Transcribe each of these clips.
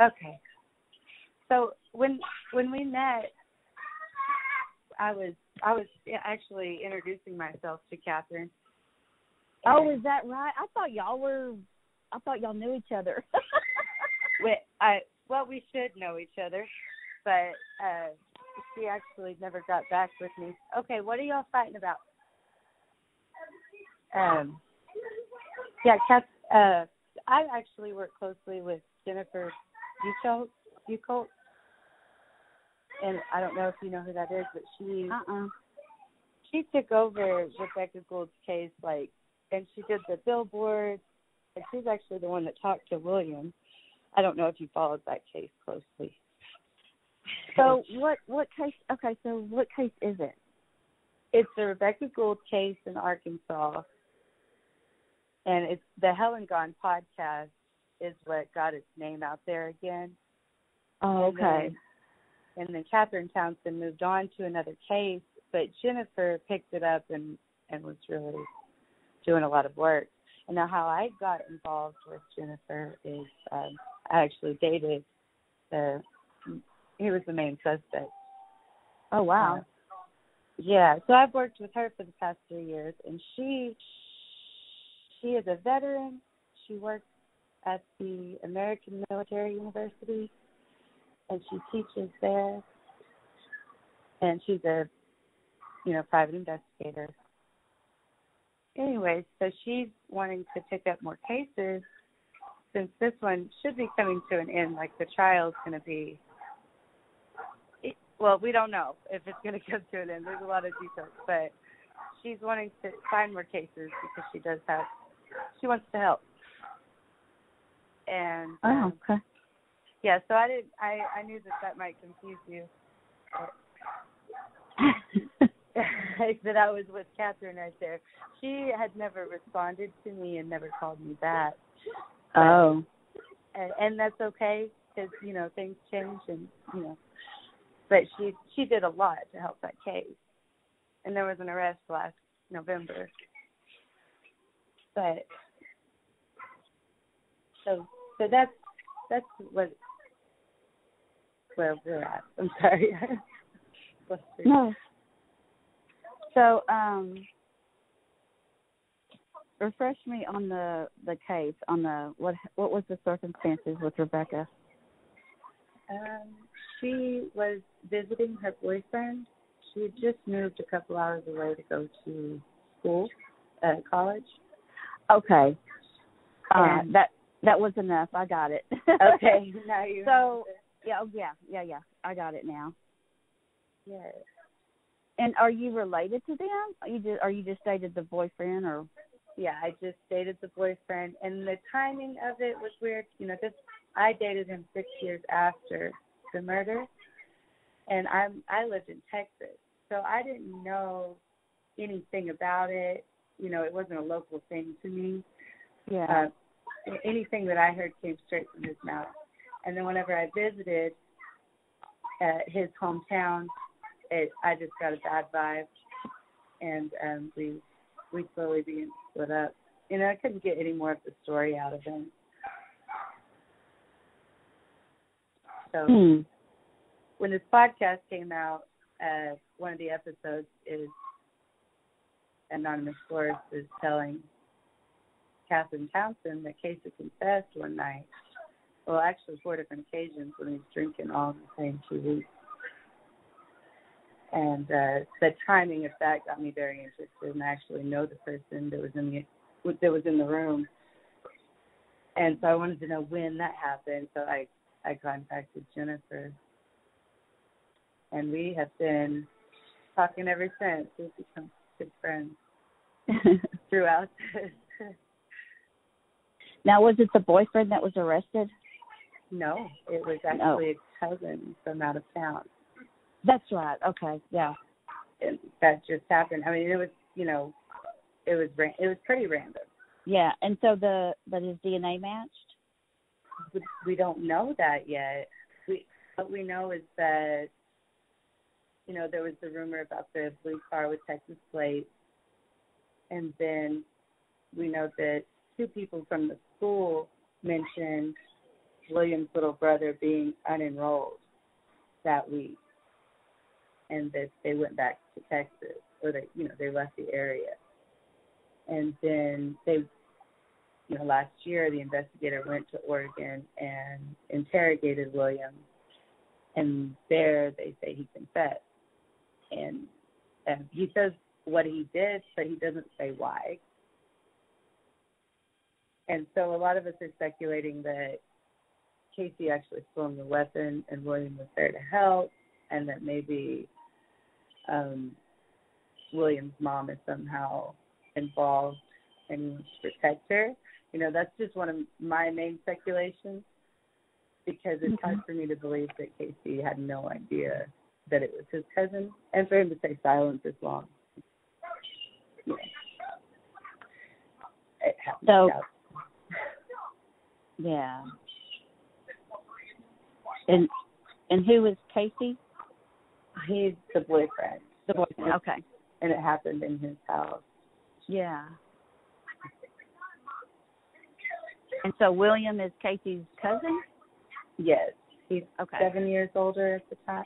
Okay. So when we met, I was actually introducing myself to Catherine. Oh, is that right? I thought y'all knew each other. We should know each other, but she actually never got back with me. Okay, what are y'all fighting about? I actually work closely with Jennifer Buchholz, and I don't know if you know who that is, but she took over Rebecca Gould's case, and she did the billboard, and she's actually the one that talked to William. I don't know if you followed that case closely. So what case? Okay, so what case is it? It's the Rebecca Gould case in Arkansas, and it's the Helen Gone podcast is what got its name out there again. Oh, okay. And then Catherine Townsend moved on to another case, but Jennifer picked it up and was really doing a lot of work. And now how I got involved with Jennifer is I actually dated he was the main suspect. Oh, wow. Yeah, so I've worked with her for the past 3 years, and she is a veteran. She works at the American Military University, and she teaches there, and she's a private investigator. Anyway, so she's wanting to pick up more cases since this one should be coming to an end. Like the trial's going to be, well, we don't know if it's going to come to an end. There's a lot of details, but she's wanting to find more cases because she wants to help. And okay. Yeah, so I knew that might confuse you. That I was with Catherine right there. She had never responded to me and never called me back. Oh. And that's okay because, things change and, But she did a lot to help that case. And there was an arrest last November. But, so that's where we're at. I'm sorry. No. So, refresh me on the case, on what was the circumstances with Rebecca? She was visiting her boyfriend. She had just moved a couple hours away to go to school, college. Okay. That was enough. I got it. Okay. Now you. So yeah. I got it now. Yes. And are you related to them? Are you just dated the boyfriend, or? Yeah, I just dated the boyfriend, and the timing of it was weird. I dated him 6 years after the murder, and I lived in Texas, so I didn't know anything about it. It wasn't a local thing to me. Yeah. Anything that I heard came straight from his mouth, and then whenever I visited his hometown, I just got a bad vibe, and we slowly began to split up. I couldn't get any more of the story out of him. So when this podcast came out, one of the episodes is Anonymous Source is telling Catherine Townsend that Casey confessed one night. Well, actually 4 different occasions when he was drinking all in the same 2 weeks. And the timing of that got me very interested, and I actually know the person that was in the room. And so I wanted to know when that happened. So I contacted Jennifer, and we have been talking ever since. We've become good friends throughout this. Now, was it the boyfriend that was arrested? No, it was actually a cousin from out of town. That's right. Okay, yeah. And that just happened. I mean, it was, it was pretty random. Yeah, and so but his DNA matched? We don't know that yet. What we know is that, there was the rumor about the blue car with Texas plates, and then we know that 2 people from the school mentioned William's little brother being unenrolled that week, and that they went back to Texas, or they left the area. And then last year the investigator went to Oregon and interrogated William, and there they say he confessed. And he says what he did, but he doesn't say why. And so a lot of us are speculating that Casey actually swung the weapon and William was there to help, and that maybe William's mom is somehow involved and wants to protect her. That's just one of my main speculations, because it's hard for me to believe that Casey had no idea that it was his cousin, and for him to stay silent this long. It happens. So, yeah. And who is Casey? He's the boyfriend. The boyfriend, okay. And it happened in his house. Yeah. And so William is Casey's cousin? Yes. He's 7 years older at the time.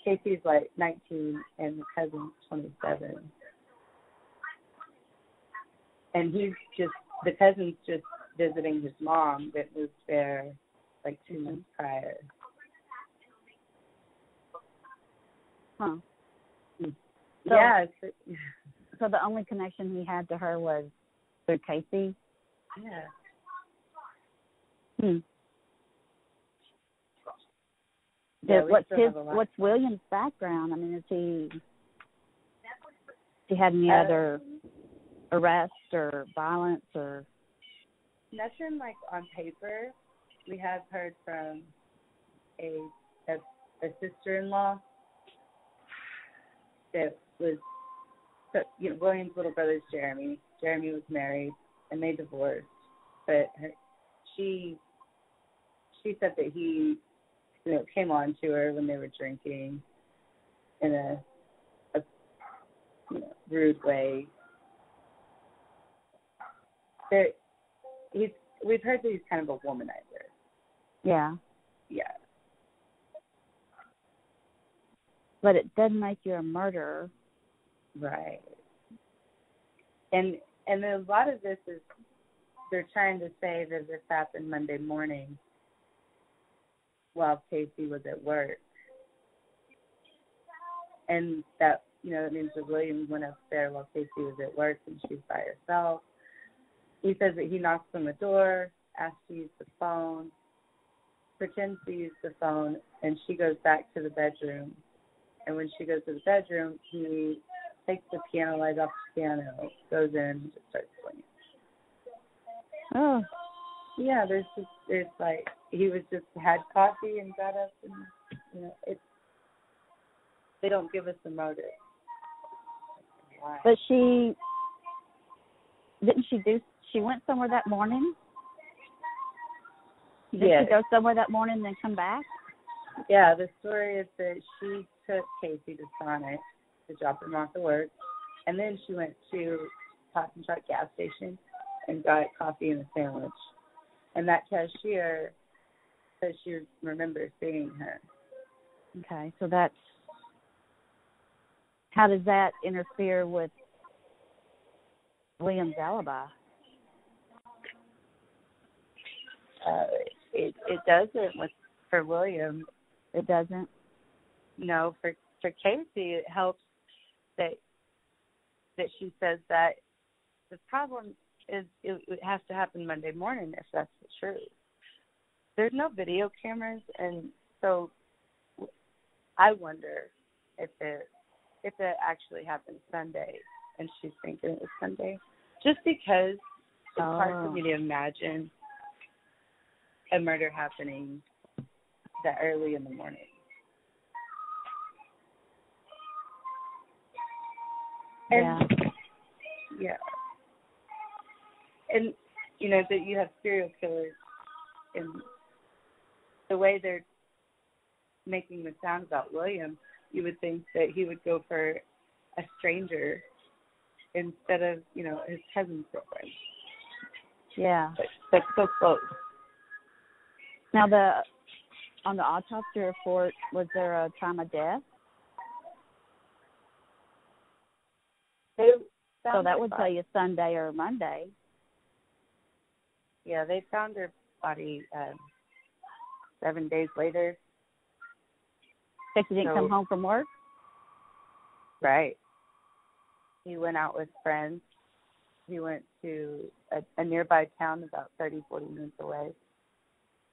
Casey's like 19 and the cousin's 27. And the cousin's just visiting his mom that moved there like 2 months prior. Huh. So, yeah. So the only connection he had to her was through Casey? Yeah. Yeah, what's William's background? I mean, has he had any other arrests or violence or? Nothing like on paper. We have heard from a sister-in-law that was, William's little brother's Jeremy. Jeremy was married and they divorced, but she said that he came on to her when they were drinking in a rude way. We've heard that he's kind of a womanizer. Yeah. Yeah. But it doesn't make you a murderer. Right. And a lot of this is, they're trying to say that this happened Monday morning while Casey was at work. And that, that means that William went up there while Casey was at work and she's by herself. He says that he knocks on the door, asks to use the phone, pretends to use the phone, and she goes back to the bedroom. And when she goes to the bedroom, he takes the piano light off the piano, goes in, and just starts swinging. Oh. Yeah, there's like, he was just had coffee and got up, and, they don't give us the motive. Why? But she went somewhere that morning? Did she go somewhere that morning and then come back? Yeah, the story is that she took Casey to Sonic to drop him off at work, and then she went to Top and Truck gas station and got coffee and a sandwich. And that cashier says she remembers seeing her. Okay, so that's, how does that interfere with William's alibi? It doesn't for William. It doesn't? No, for Casey it helps that she says that the problem is it has to happen Monday morning if that's the truth. There's no video cameras, and so I wonder if it actually happened Sunday and she's thinking it was Sunday. Just because it's hard for me to imagine a murder happening that early in the morning. And, yeah. And, that you have serial killers, and the way they're making the sound about William, you would think that he would go for a stranger instead of, his cousin's girlfriend. Yeah. But so close. Now, on the autopsy report, was there a time of death? So that would tell you Sunday or Monday. Yeah, they found her body 7 days later. Because he didn't come home from work? Right. He went out with friends. He went to a nearby town about 30, 40 minutes away.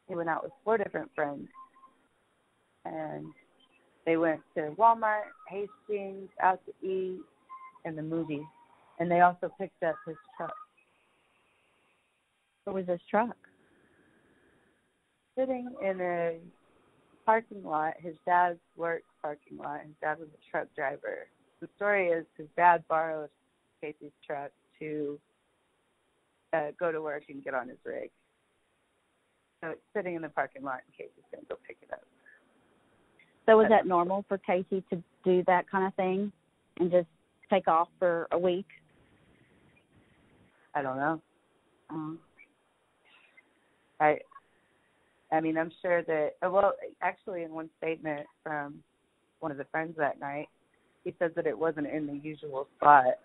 He went out with 4 different friends. And they went to Walmart, Hastings, out to eat, and the movies. And they also picked up his truck. What was his truck? Sitting in a parking lot, his dad's work parking lot. His dad was a truck driver. The story is his dad borrowed Casey's truck to go to work and get on his rig. So it's sitting in the parking lot in case he's going to go pick it up. So was that normal for Casey to do that kind of thing and just take off for a week? I don't know. I mean, I'm sure that, well, actually in one statement from one of the friends that night, he said that it wasn't in the usual spot,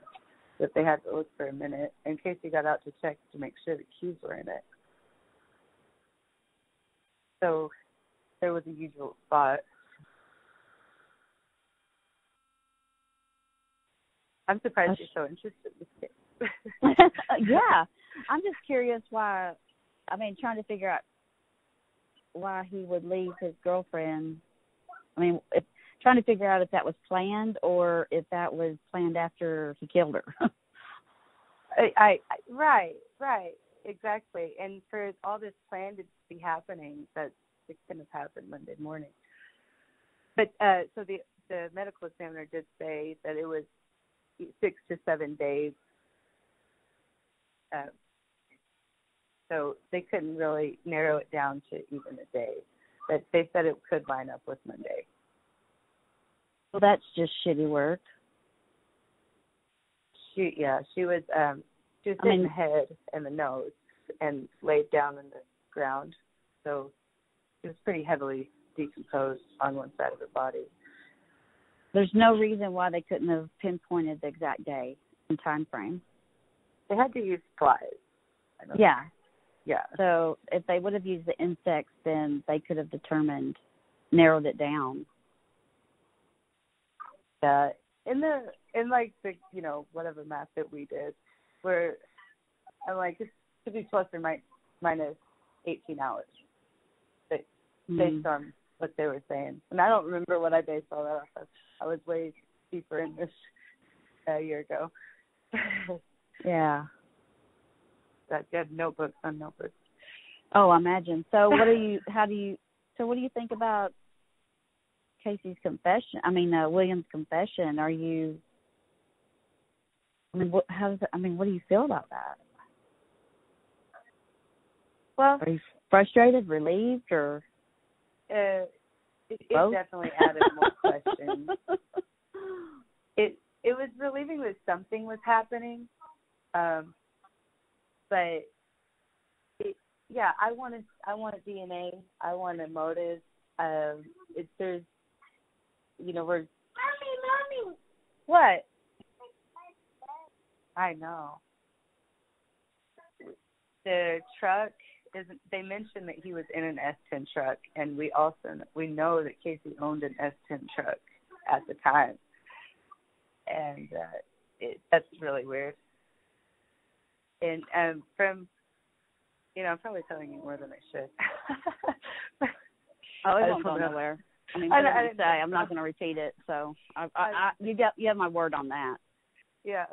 that they had to look for a minute in case he got out to check to make sure the keys were in it. So there was a usual spot. I'm surprised you're so interested in this case. Yeah. I'm just curious trying to figure out why he would leave his girlfriend. Trying to figure out if that was planned or if that was planned after he killed her. Right, exactly. And for all this plan to be happening, that it couldn't have happened Monday morning. But so the medical examiner did say that it was 6 to 7 days. So they couldn't really narrow it down to even a day. But they said it could line up with Monday. Well, that's just shitty work. She was hit in the head and the nose and laid down in the ground. So it was pretty heavily decomposed on one side of her body. There's no reason why they couldn't have pinpointed the exact day and time frame. They had to use flies. Yeah. Yeah. So if they would have used the insects, then they could have narrowed it down. Yeah. In the whatever math that we did, where I'm like, it could be plus or minus 18 hours based on what they were saying. And I don't remember what I based all that off of. I was way deeper in this a year ago. Yeah. That good notebooks on notebooks. Oh, I imagine. So what do you think about Casey's confession? William's confession. Are you, what do you feel about that? Well, are you frustrated, relieved, or? It definitely added more questions. It was relieving that something was happening, but I want a DNA. I want a motive. There's, we're. Mommy. What? I know. The truck isn't. They mentioned that he was in an S10 truck, and we know that Casey owned an S10 truck at the time, and that's really weird. And from, I'm probably telling you more than I should. Oh, it won't go nowhere. Whatever you say, I'm not going to repeat it. So you have my word on that. Yeah,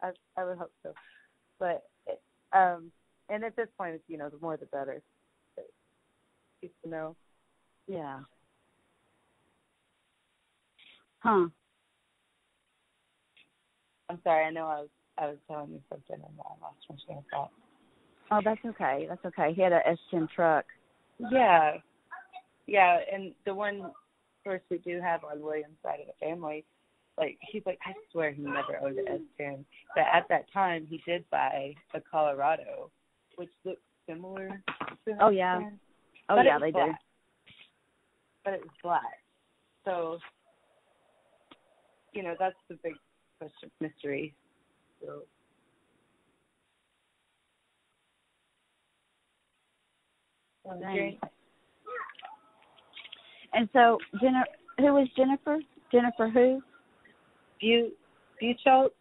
I would hope so. But and at this point, it's the more the better. Just to know. Yeah. Huh. I'm sorry. I know I was telling you something and I lost my train of thought. Oh, that's okay. That's okay. He had a S10 truck. Yeah. Yeah, and the one source we do have on William's side of the family, he's like, I swear he never owned an S10. But at that time, he did buy a Colorado, which looked similar to her Oh, yeah. friend. Oh, But yeah, it they was do. black. But it was black. So, that's the big question, mystery. So. Dang. And so, who is Jennifer? Jennifer who? Buchholz.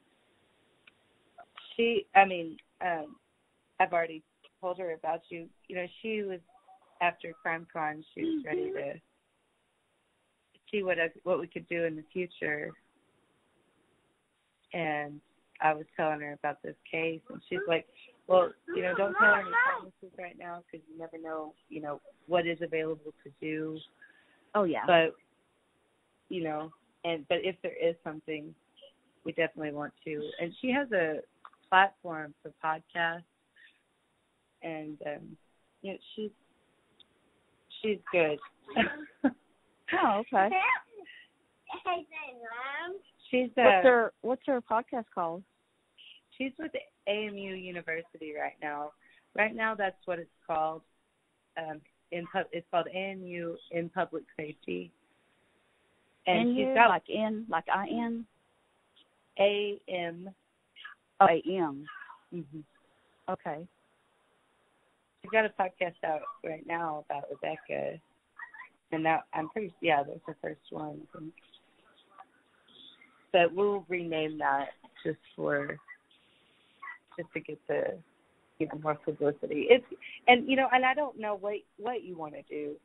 I've already told her about you. She was, after CrimeCon, she was ready to see what we could do in the future. And I was telling her about this case, and she's like, well, don't tell her any promises right now because you never know, what is available to do. Oh, yeah. But, but if there is something, we definitely want to. And she has a platform for podcasts, and, she's good. Oh, okay. She's what's her podcast called? She's with AMU University right now. Right now, that's what it's called. It's called AMU in Public Safety. And she's got like IN? AM. Oh, AM. Mm-hmm. Okay. She's got a podcast out right now about Rebecca. And that, that's the first one, I think. But we'll rename that just to get more publicity. And I don't know what you want to do.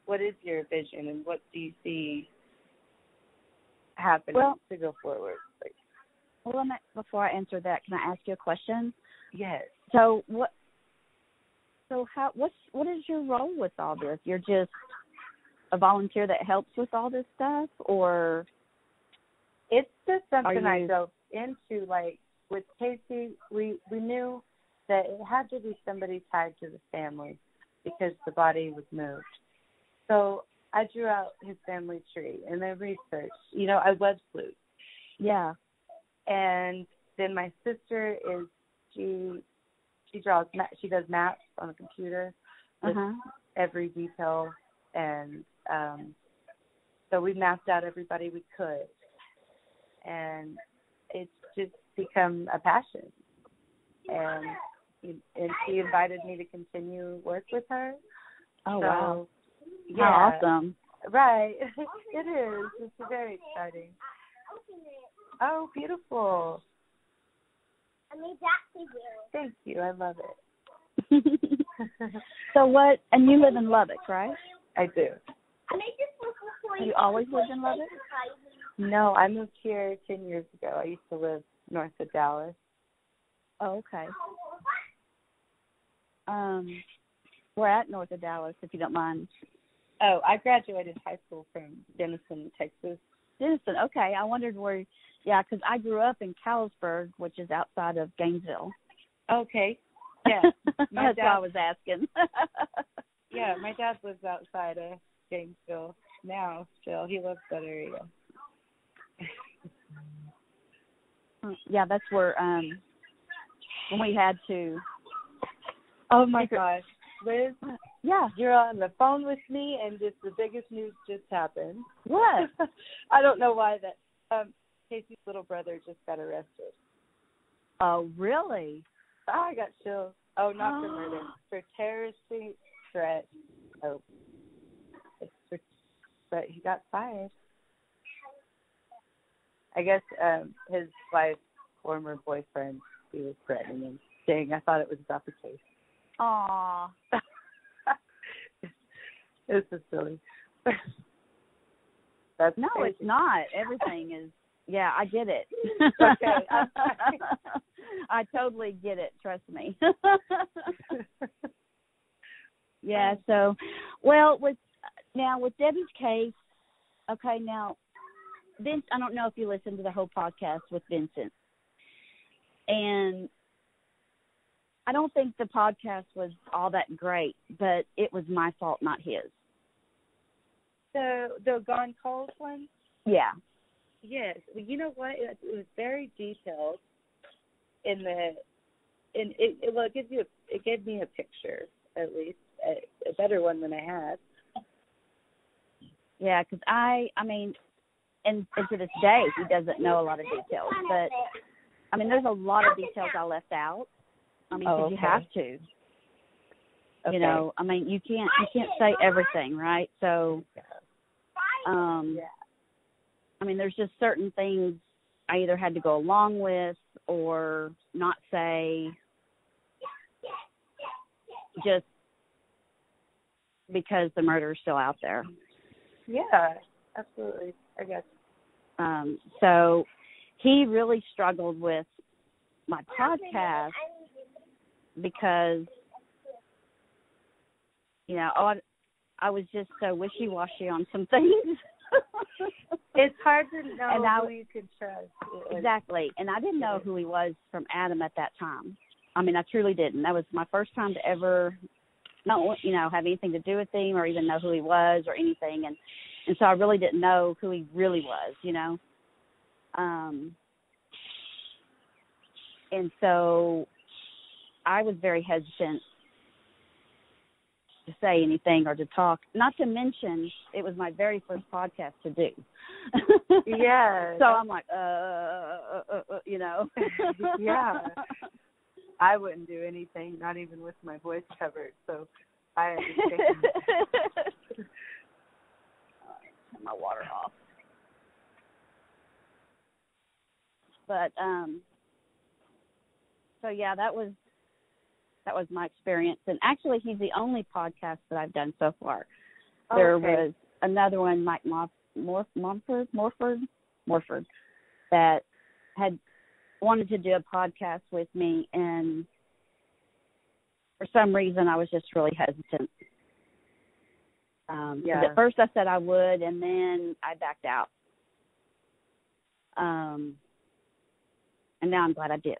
What is your vision, and what do you see happening to go forward? Before I answer that, can I ask you a question? Yes. So what is your role with all this? You're just a volunteer that helps with all this stuff, or? It's just something I dove into. Like with Casey, we knew that it had to be somebody tied to the family because the body was moved. So I drew out his family tree and then researched. I web sleuth. Yeah. And then my sister she does maps on a computer with every detail, and so we mapped out everybody we could. And it's just become a passion. And she invited me to continue work with her. Oh, wow. Yeah. How awesome. Right. It is. It's very exciting. Oh, beautiful. I made that for you. Thank you. I love it. And you live in Lubbock, right? I do. You always lived in Lubbock? No, I moved here 10 years ago. I used to live north of Dallas. Oh, okay. We're at north of Dallas, if you don't mind. Oh, I graduated high school from Denison, Texas. Denison, okay. I wondered where, because I grew up in Callisburg, which is outside of Gainesville. Okay. Yeah. That's why I was asking. Yeah, my dad lives outside of Gainesville now still. He loves that area. Yeah, that's where when we had to. Oh my gosh, Liz! Yeah, you're on the phone with me, and just the biggest news just happened. What? I don't know why that. Casey's little brother just got arrested. Oh, really? Oh, I got chills. Oh, not for murder, for terrorist threat. Oh, but he got fired. I guess his wife's former boyfriend, he was threatening him, saying, I thought it was about the case. Aw. This is silly. No, crazy. It's not. Everything is, I get it. Okay. I totally get it. Trust me. Yeah, so, with Debbie's case, okay, now, Vince, I don't know if you listened to the whole podcast with Vincent. And I don't think the podcast was all that great, but it was my fault, not his. The Gone Cold one? Yeah. Yes. Well, you know what? It was very detailed in and it gives you it gave me a picture, at least a better one than I had. Yeah, because I mean, and to this day, he doesn't know a lot of details. But I mean, there's a lot of details I left out. I mean, because you have to. Okay. You know, I mean, you can't say everything, right? So, I mean, there's just certain things I either had to go along with or not say, just because the murder is still out there. Yeah, absolutely. I guess. So he really struggled with my podcast because, you know, I was just so wishy-washy on some things. It's hard to know who you can trust. Exactly. And I didn't know who he was from Adam at that time. I mean, I truly didn't. That was my first time to ever not, you know, have anything to do with him or even know who he was or anything. And so I really didn't know who he really was, you know. And so I was very hesitant to say anything or to talk, not to mention it was my very first podcast to do. Yeah. So I'm like, you know. Yeah. I wouldn't do anything, not even with my voice covered, so I understand. Turn my water off. But so yeah, that was my experience. And actually, he's the only podcast that I've done so far. Oh, there okay. was another one, Mike Morford, that had wanted to do a podcast with me, and for some reason I was just really hesitant. At first I said I would, and then I backed out. And now I'm glad I did.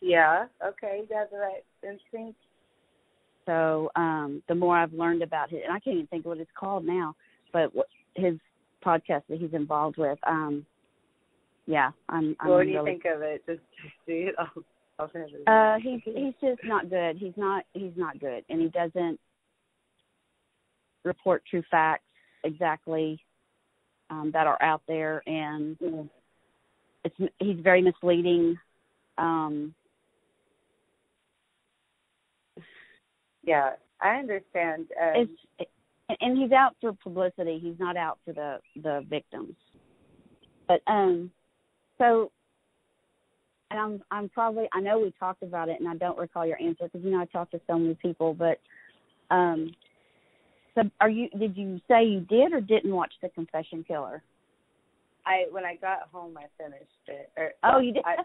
Yeah, okay, you got the right instinct. So the more I've learned about his, and I can't even think of what it's called now, but his podcast that he's involved with, I'm what do you think of it? Just see it. He's just not good. He's not good, and he doesn't report true facts exactly that are out there, and he's very misleading. Yeah, I understand. And he's out for publicity. He's not out for the victims. But so, and I'm probably, I know we talked about it, and I don't recall your answer because, you know, I talked to so many people. But so did you say you did or didn't watch The Confession Killer? When I got home, I finished it. You did? I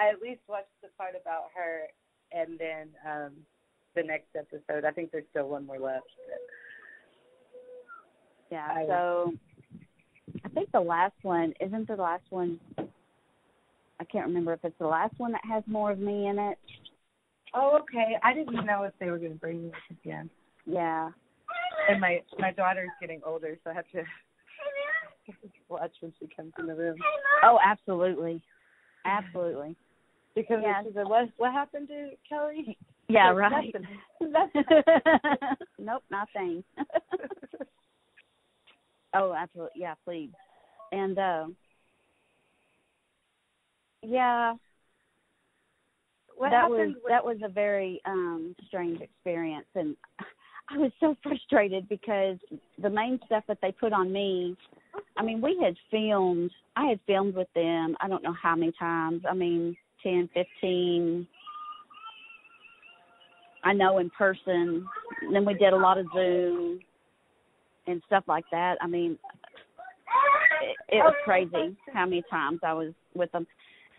at least watched the part about her, and then the next episode. I think there's still one more left. Yeah, so I think the last one, isn't the last one, I can't remember if it's the last one that has more of me in it. Oh, okay. I didn't know if they were going to bring this again. Yeah. And my daughter's getting older, so I have to watch when she comes in the room. Oh, absolutely. Absolutely. Because she said, what happened to Kelly? Yeah, right. Nope, nothing. Oh, absolutely. Yeah, please. And, that was a very strange experience. And I was so frustrated because the main stuff that they put on me, I mean, I had filmed with them, I don't know how many times. I mean, 10, 15, I know in person. And then we did a lot of Zoom and stuff like that. I mean, it was crazy how many times I was with them.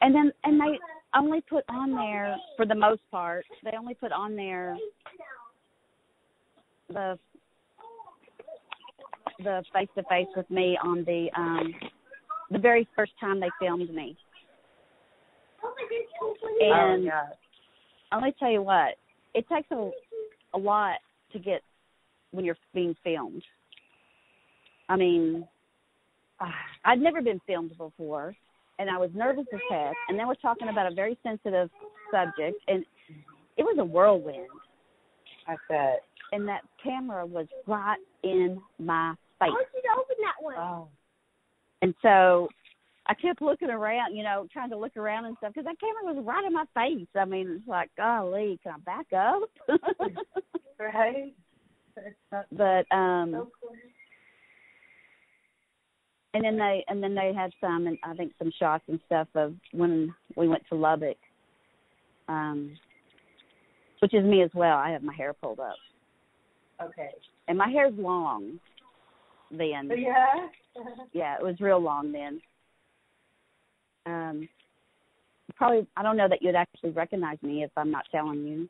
And they only put on there, for the most part, they only put on there the face-to-face with me on the very first time they filmed me. And let me tell you what, it takes a lot to get when you're being filmed. I mean, I'd never been filmed before, and I was nervous as heck. And then we're talking about a very sensitive subject, and it was a whirlwind. I bet. And that camera was right in my face. I want you to open that one. Oh. And so I kept looking around, trying to look around and stuff, because that camera was right in my face. I mean, it's like, golly, can I back up? Right. But So cool. and then they had some, and I think some shots and stuff of when we went to Lubbock, which is me as well. I have my hair pulled up. Okay. And my hair's long then. Yeah. Yeah, it was real long then. Probably, I don't know that you'd actually recognize me if I'm not telling you.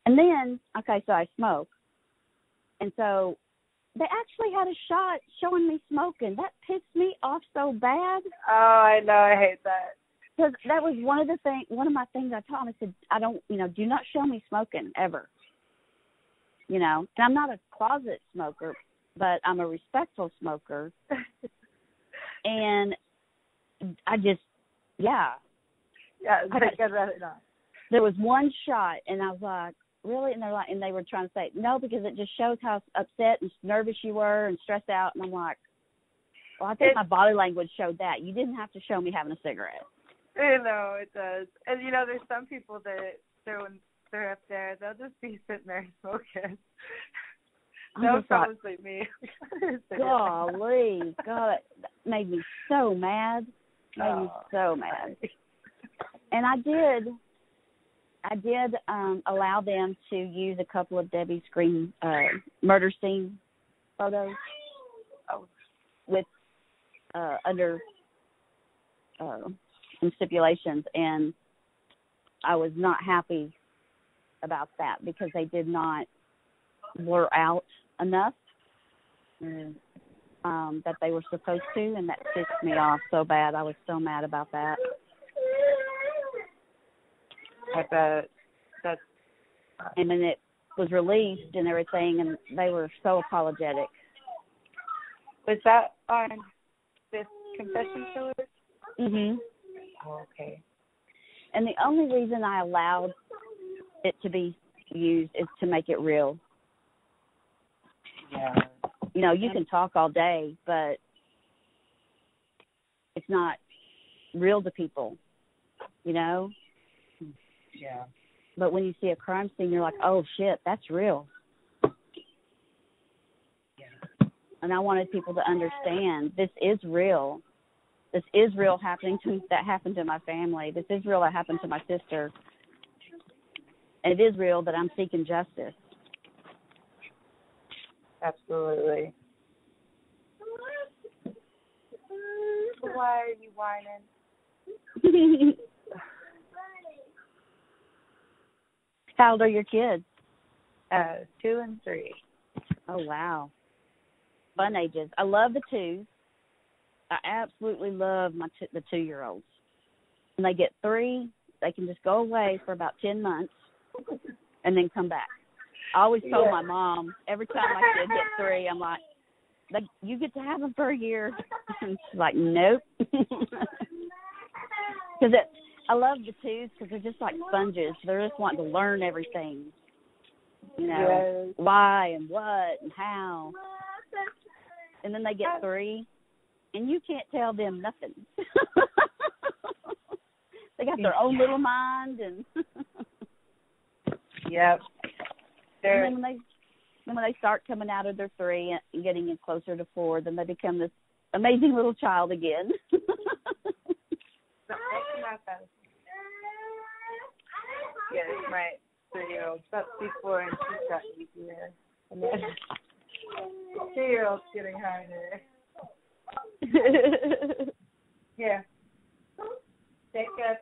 And then, okay, so I smoke. And so they actually had a shot showing me smoking. That pissed me off so bad. Oh, I know. I hate that. Because that was one of my things I told him. I said, I don't, do not show me smoking ever. And I'm not a closet smoker, but I'm a respectful smoker. And I just, yeah. Yeah, I'd rather not. There was one shot, and I was like, really? And they were trying to say, no, because it just shows how upset and nervous you were and stressed out. And I'm like, well, I think my body language showed that. You didn't have to show me having a cigarette. No, it does. And, there's some people that when they're up there, they'll just be sitting there smoking. No, probably me. Golly, God, that made me so mad. And I did allow them to use a couple of Debbie's murder scene photos with under some stipulations, and I was not happy about that because they did not blur out enough that they were supposed to, and that pissed me off so bad. I was so mad about that. I bet. And then it was released and everything, and they were so apologetic. Was that on this Confession Killers? Mhm. Oh, okay. And the only reason I allowed it to be used is to make it real. Yeah. You can talk all day, but it's not real to people, Yeah. But when you see a crime scene, you're like, oh, shit, that's real. Yeah. And I wanted people to understand this is real. This is real that happened to my family. This is real that happened to my sister. And it is real that I'm seeking justice. Absolutely. Why are you whining? How old are your kids? 2 and 3. Oh, wow. Fun ages. I love the 2s. I absolutely love the 2-year-olds. When they get 3, they can just go away for about 10 months and then come back. I always told my mom, every time my kid hits 3, I'm like, you get to have them for a year. And she's like, nope. Because I love the 2s because they're just like sponges. They're just wanting to learn everything. Why and what and how. And then they get 3, and you can't tell them nothing. They got their own little mind. And Yep. And then when they start coming out of their 3 and getting in closer to 4, then they become this amazing little child again. Yes, my 3-year-old, about 4, and she's got easier. And then 2-year-old's getting harder. Yeah. Take care.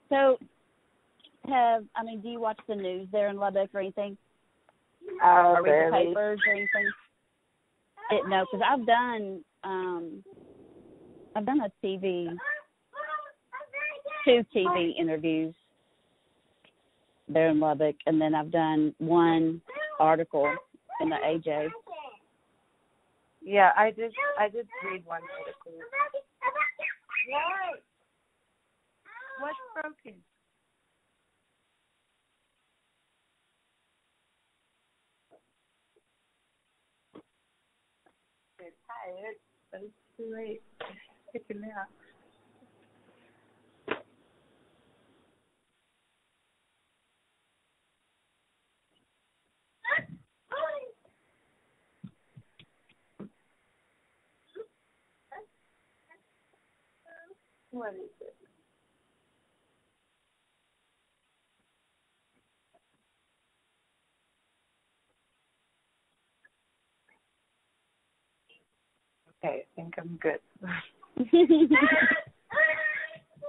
So, do you watch the news there in Lubbock or anything? Or read the papers or anything? No, because I've done a 2 TV interviews there in Lubbock, and then I've done one article in the AJ. Yeah, I did read one article. What's broken? They're tired, but it's too late. Take a nap. What is it? Okay, I think I'm good.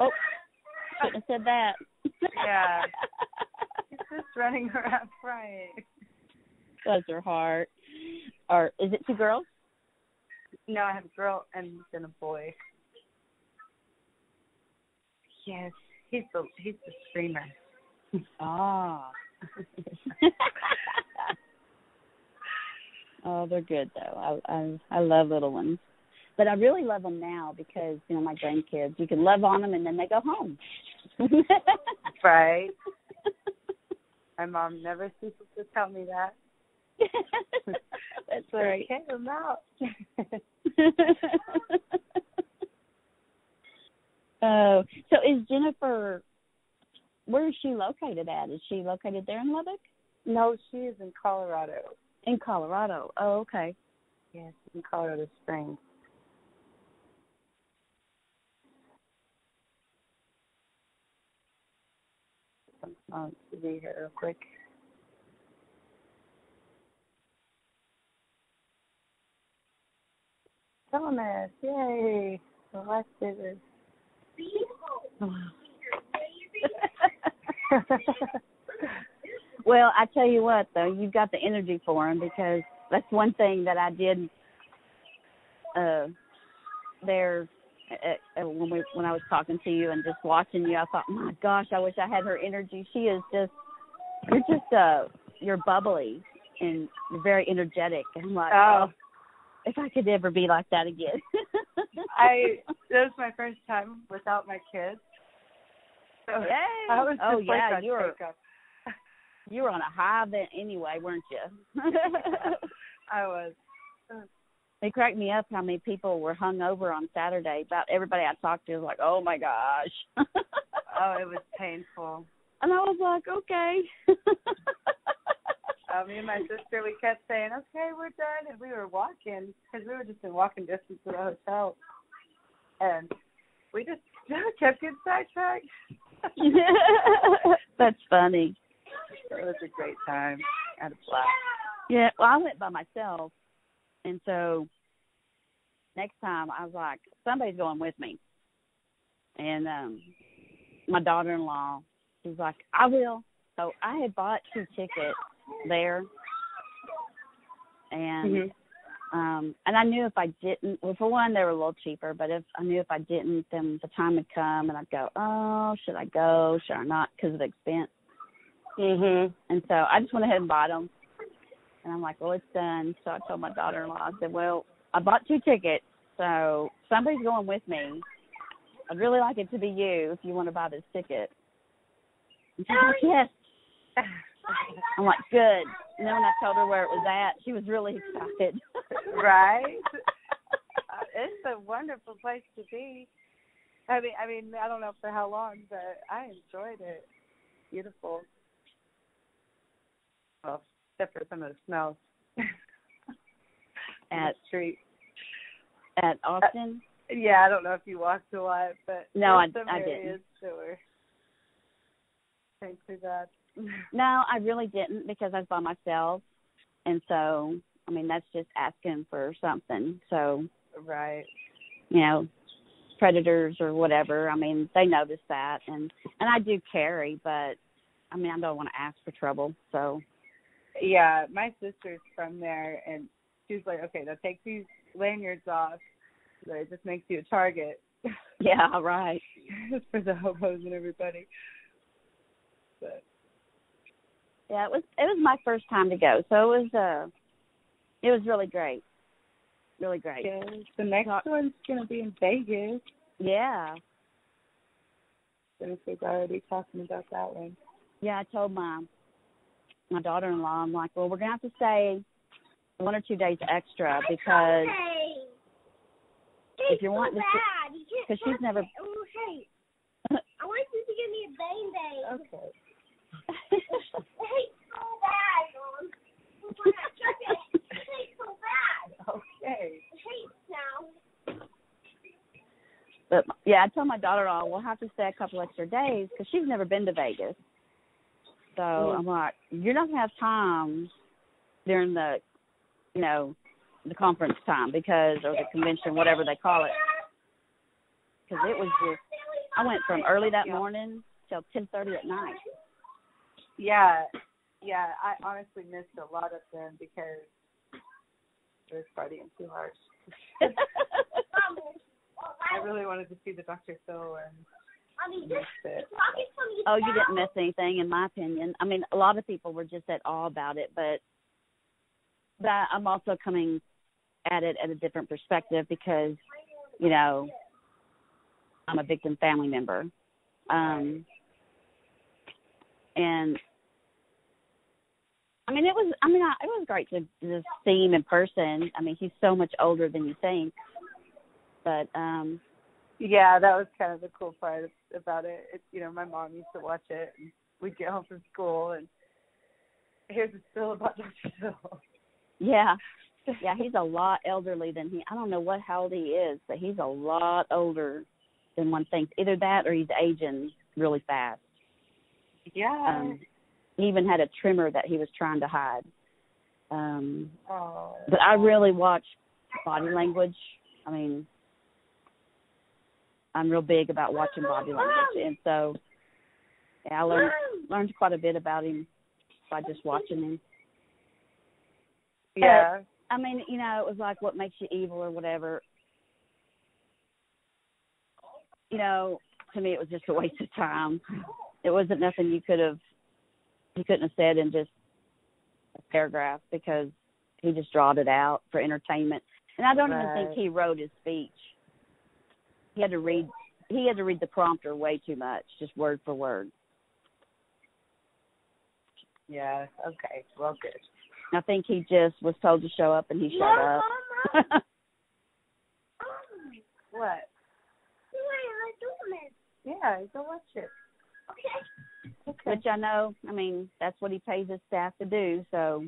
Oh, shouldn't have said that. Yeah. She's just running around crying. Bless her heart. Or is it two girls? No, I have a girl and then a boy. Yes, he's the screamer. Ah. Oh, they're good though. I love little ones, but I really love them now because my grandkids. You can love on them and then they go home. Right. My mom never ceases to tell me that. That's right. Okay, I'm out. Oh, so is Jennifer? Where is she located at? Is she located there in Lubbock? No, she is in Colorado. In Colorado. Oh, okay. Yes, in Colorado Springs. I'll see here real quick. Thomas, yay! Selected. Well, I tell you what, though, you've got the energy for him because that's one thing that I did there when I was talking to you and just watching you. I thought, my gosh, I wish I had her energy. She is you're bubbly and you're very energetic. And I'm like, oh, if I could ever be like that again. That was my first time without my kids. So Yay! I was just you were on a high then anyway, weren't you? I was. It cracked me up how many people were hung over on Saturday. About everybody I talked to was like, oh, my gosh. Oh, it was painful. And I was like, okay. Me and my sister, we kept saying, okay, we're done. And we were walking because we were just in walking distance to the hotel. And we just kept getting sidetracked. That's funny. It was a great time. I had a blast. Yeah, well, I went by myself. And so next time I was like, somebody's going with me. And my daughter-in-law, she's like, I will. So I had bought 2 tickets there. And and I knew if I didn't, well, for one, they were a little cheaper, but if I didn't, then the time would come and I'd go, oh, should I go? Should I not? Because of the expense. And so I just went ahead and bought them. And I'm like, well, it's done. So I told my daughter-in-law, I said, well, I bought 2 tickets, so somebody's going with me. I'd really like it to be you if you want to buy this ticket. And she's like, yes. I'm like, good. And then when I told her where it was at, she was really excited. Right? It's a wonderful place to be. I mean, I don't know for how long, but I enjoyed it. Beautiful. Well, except for some of the smells. At the street. At Austin? Yeah, I don't know if you walked a lot, but no, I didn't. That were too bad. No, I really didn't because I was by myself, and so I mean that's just asking for something. So, right, predators or whatever. I mean, they notice that, and I do carry, but I mean I don't want to ask for trouble. So, yeah, my sister's from there, and she was like, okay, now take these lanyards off. So it just makes you a target. Yeah, right. For the hobos and everybody. But Yeah, it was my first time to go, so it was really great. Really great. Good. The next one's going to be in Vegas. Yeah. Jennifer's already talking about that one. Yeah, I told my daughter-in-law, I'm like, well, we're going to have to stay 1 or 2 days extra because if you're wanting to see, because she's never. I want you to give me a bang-bang. Okay. Hey, so bad, Mom. Hey, so bad. Okay. Hey, now. But, yeah, I told my daughter-in-law, we'll have to stay a couple extra days because she's never been to Vegas. So I'm like, you're not going to have time during the, the conference time or the convention, whatever they call it. Because it was just, I went from early that morning till 10:30 at night. Yeah, I honestly missed a lot of them because it was partying too hard. I really wanted to see the Dr. Phil and missed it. Oh, you didn't miss anything, in my opinion. I mean, a lot of people were just at awe about it, but I'm also coming at it at a different perspective because, I'm a victim family member. And it was great to just see him in person. I mean, he's so much older than you think. But yeah, that was kind of the cool part about it. My mom used to watch it. And we'd get home from school, and here's a still about Dr. Phil. Yeah, he's a lot elderly than I don't know how old he is, but he's a lot older than one thinks. Either that or he's aging really fast. Yeah. He even had a trimmer that he was trying to hide. But I really watched body language. I mean, I'm real big about watching body language, and so I learned quite a bit about him by just watching him. Yeah. But, I mean, it was like what makes you evil or whatever. To me, it was just a waste of time. It wasn't nothing you couldn't have said in just a paragraph because he just drawed it out for entertainment. And I don't even think he wrote his speech. He had to read the prompter way too much, just word for word. Yeah, okay. Well, good. I think he just was told to show up and he showed up. What? Yeah, go watch it. Okay. Which I know, that's what he pays his staff to do, so.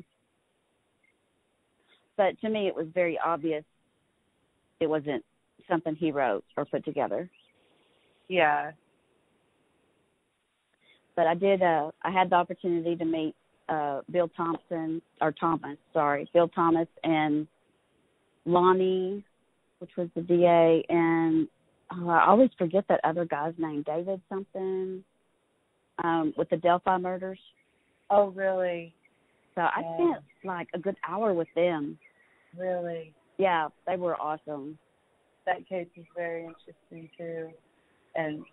But to me, it was very obvious it wasn't something he wrote or put together. Yeah. But I had the opportunity to meet Bill Thomas and Lonnie, which was the DA, and I always forget that other guy's name, David something, with the Delphi murders. Oh, really? So I spent like a good hour with them. Really? Yeah, they were awesome. That case is very interesting, too. And,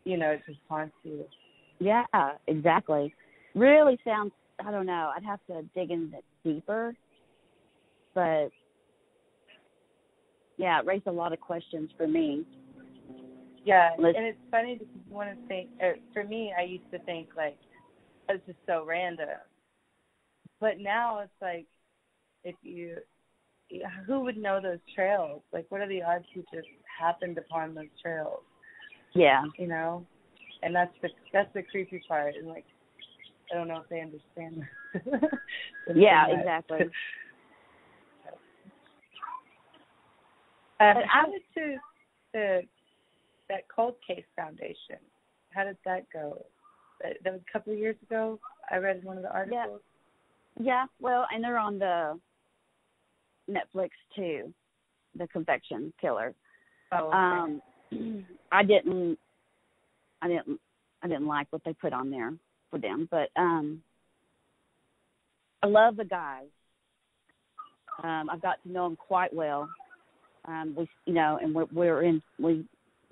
it just haunts you. Yeah, exactly. Really sounds, I don't know, I'd have to dig in deeper. But, yeah, it raised a lot of questions for me. Yeah, and it's funny because you want to think, for me, I used to think, like, it's just so random. But now it's like, who would know those trails? Like, what are the odds you just happened upon those trails? Yeah. And that's the creepy part. And, like, I don't know if they understand. Yeah, exactly. How did that Cold Case Foundation, how did that go? That was a couple of years ago. I read one of the articles. Yeah, well, and they're on the Netflix too, the Convection Killer. Oh, okay. I didn't like what they put on there for them, but I love the guys. I've got to know them quite well. And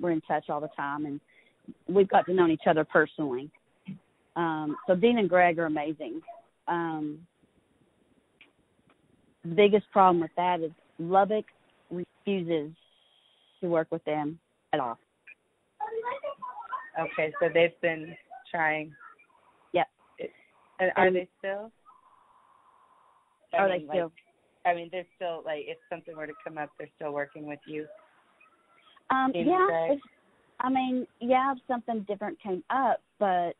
we're in touch all the time, and we've got to know each other personally. So Dean and Greg are amazing. The biggest problem with that is Lubbock refuses to work with them at all. Okay, so they've been trying. Yep. And are they still? Are they still? They're still, like, if something were to come up, they're still working with you? Yeah. If something different came up, but,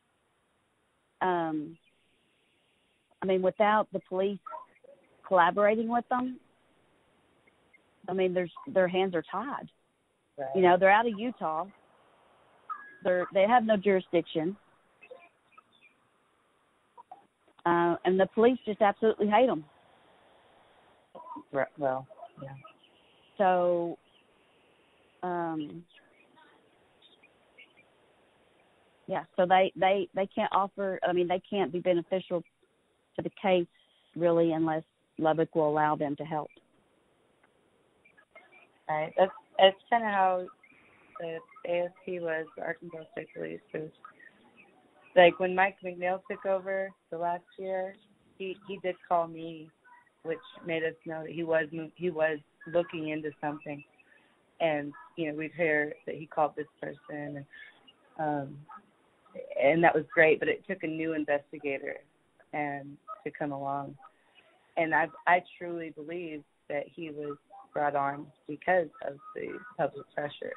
without the police collaborating with them, their hands are tied. Right. They're out of Utah. They have no jurisdiction. And the police just absolutely hate them. Right. Well, yeah. So, so they can't offer, they can't be beneficial to the case, really, unless Lubbock will allow them to help. Right. That's kind of how the ASP was, the Arkansas State Police. It was, like, when Mike McNeil took over the last year, he did call me, which made us know that he was looking into something. And, we'd hear that he called this person, and that was great, but it took a new investigator to come along. And I truly believe that he was brought on because of the public pressure.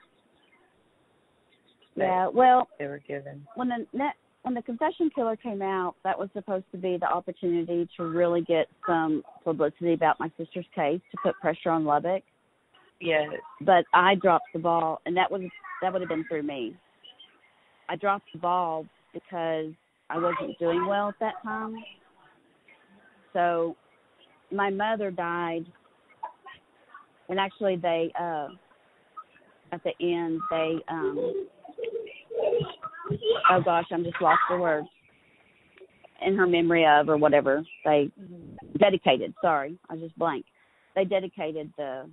Yeah, well, they were given. When the Confession Killer came out, that was supposed to be the opportunity to really get some publicity about my sister's case, to put pressure on Lubbock. Yes. But I dropped the ball, and that would have been through me. I dropped the ball because I wasn't doing well at that time. So my mother died, and actually they, at the end, they, oh gosh, I'm just lost for words. In her memory of, or whatever, they dedicated, sorry, I just blanked. They dedicated the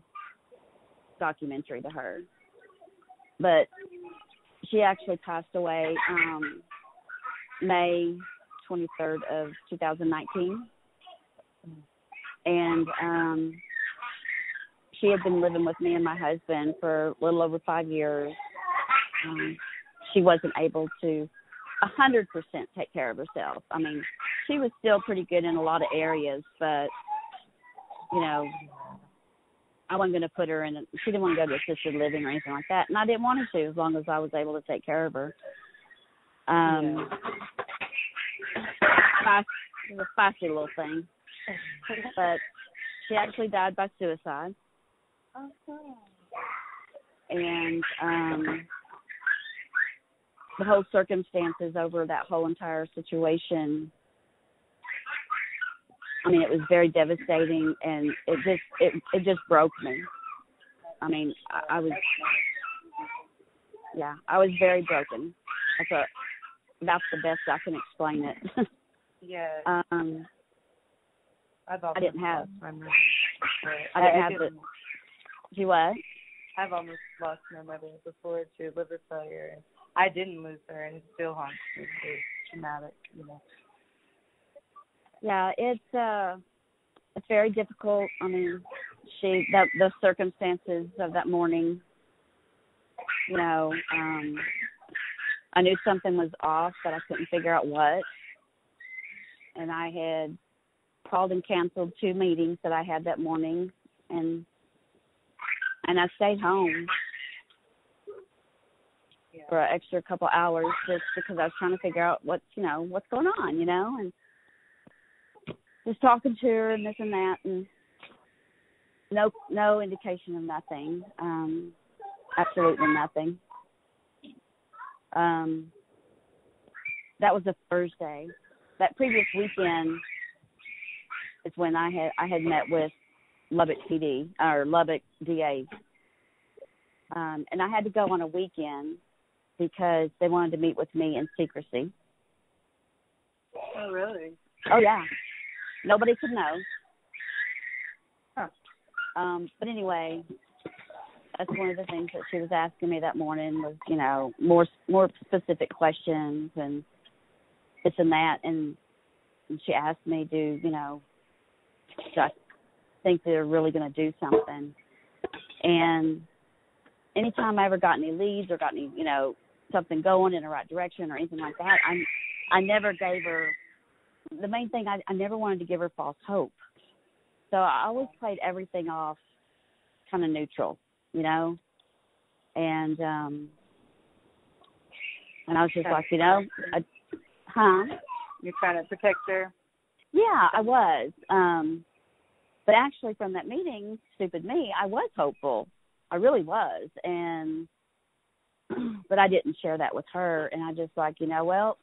documentary to her. But she actually passed away May 23rd of 2019. And she had been living with me and my husband for a little over 5 years. She wasn't able to 100% take care of herself. She was still pretty good in a lot of areas, but, I wasn't going to put her she didn't want to go to assisted living or anything like that. And I didn't want her to, as long as I was able to take care of her. It was a feisty little thing. But she actually died by suicide. And the whole circumstances over that whole entire situation, it was very devastating, and it just broke me. I was very broken. That's the best I can explain it. Yeah. I didn't have. My mother. I didn't have the. You what? I've almost lost my mother before to liver failure, and I didn't lose her, and it still haunts me. It's traumatic, Yeah, it's very difficult. The circumstances of that morning, I knew something was off, but I couldn't figure out what. And I had called and canceled 2 meetings that I had that morning, and I stayed home for an extra couple hours just because I was trying to figure out what's going on, and just talking to her and this and that, and no indication of nothing, absolutely nothing. That was a Thursday. That previous weekend is when I had met with Lubbock PD or Lubbock DA, and I had to go on a weekend because they wanted to meet with me in secrecy. Oh, really? Oh, yeah. Nobody could know. Huh. But anyway, that's one of the things that she was asking me that morning was, more specific questions, and this and that, and she asked me, do I think they're really going to do something? And anytime I ever got any leads or got any, something going in the right direction or anything like that, I never gave her, the main thing, I never wanted to give her false hope. So I always played everything off kind of neutral, and I was just like, You're trying to protect her? Yeah, I was. But actually from that meeting, stupid me, I was hopeful. I really was. But I didn't share that with her. And I just like, the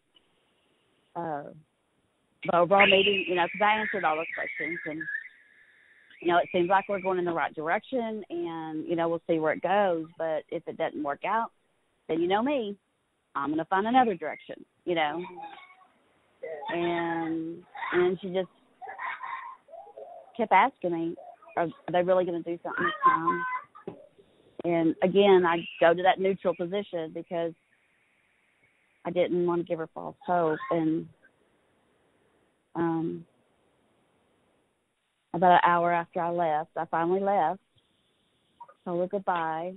overall meeting, because I answered all those questions. And, it seems like we're going in the right direction. And, we'll see where it goes. But if it doesn't work out, then you know me, I'm going to find another direction, And she just kept asking me, are they really going to do something this time? And again, I go to that neutral position because I didn't want to give her false hope. And about an hour after I left, I finally left, told her goodbye.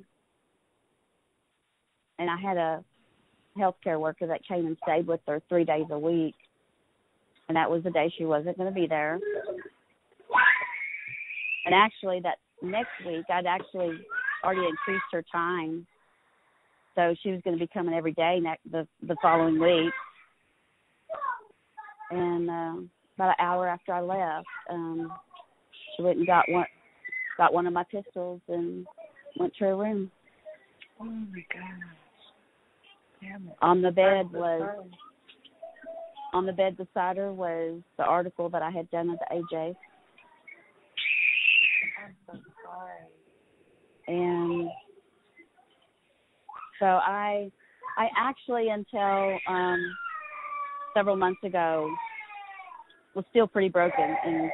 And I had a healthcare worker that came and stayed with her 3 days a week. And that was the day she wasn't going to be there. And actually, that next week, I'd actually already increased her time. So she was going to be coming every day the following week. And about an hour after I left, she went and got one of my pistols and went to her room. Oh, my gosh. Damn it. On the bed beside her was the article that I had done at the AJ. I'm so sorry. And so I actually, until several months ago, was still pretty broken, and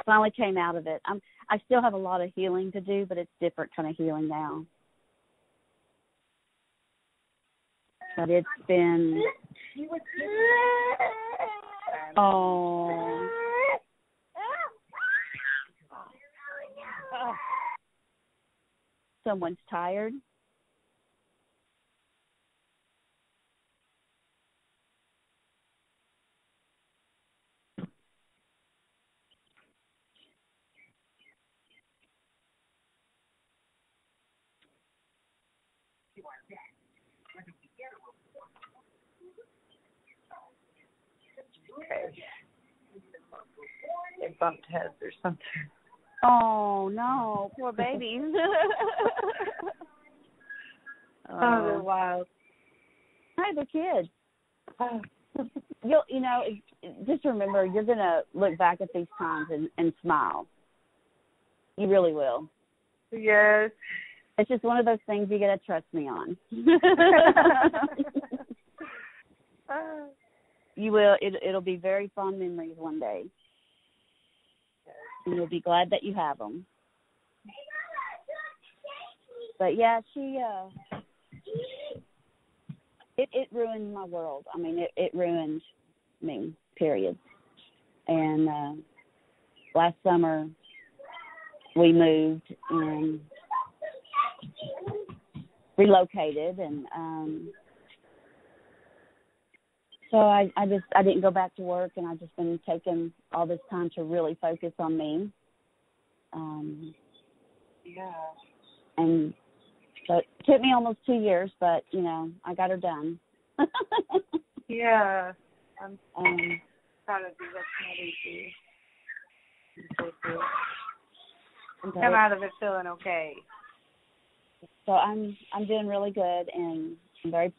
finally came out of it. I still have a lot of healing to do, but it's different kind of healing now. But it's been someone's tired. Okay. They bumped heads or something. Oh, no. Poor babies. They're wild. Hi, they're kids. You'll, just remember, you're going to look back at these times and smile. You really will. Yes. It's just one of those things you got to trust me on. You will. It'll be very fond memories one day. And you'll be glad that you have them. But, yeah, it ruined my world. I mean, it ruined me, period. And last summer we moved and relocated, and so I didn't go back to work, and I've just been taking all this time to really focus on me. Yeah. And so it took me almost 2 years, but, I got her done. Yeah. I'm proud of you. That's not easy. Come out of it feeling okay. So I'm doing really good, and I'm very,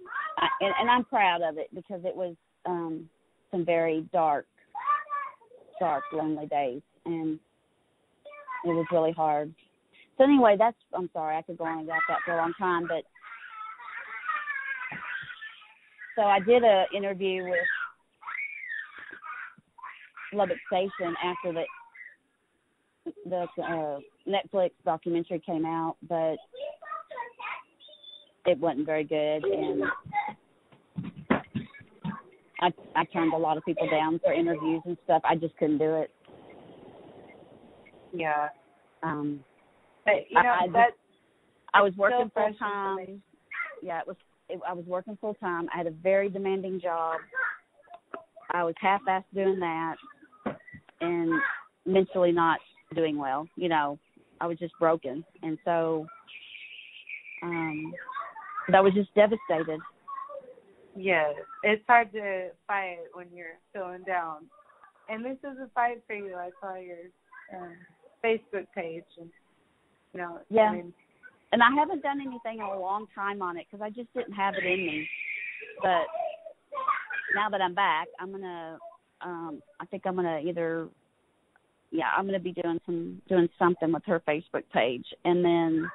and I'm proud of it because it was some very dark, lonely days, and it was really hard. So anyway, I'm sorry, I could go on about that for a long time, but so I did an interview with Lubbock Station after the Netflix documentary came out, but it wasn't very good, and I turned a lot of people down for interviews and stuff. I just couldn't do it. Yeah. But I was working full time. Yeah, I was working full time. I had a very demanding job. I was half-assed doing that, and mentally not doing well. I was just broken, and so I was just devastated. Yes, it's hard to fight when you're feeling down, and this is a fight for you. I saw your Facebook page, and yeah. I mean, and I haven't done anything in a long time on it because I just didn't have it in me. But now that I'm back, I'm gonna. I think I'm gonna I'm gonna be doing something with her Facebook page, and then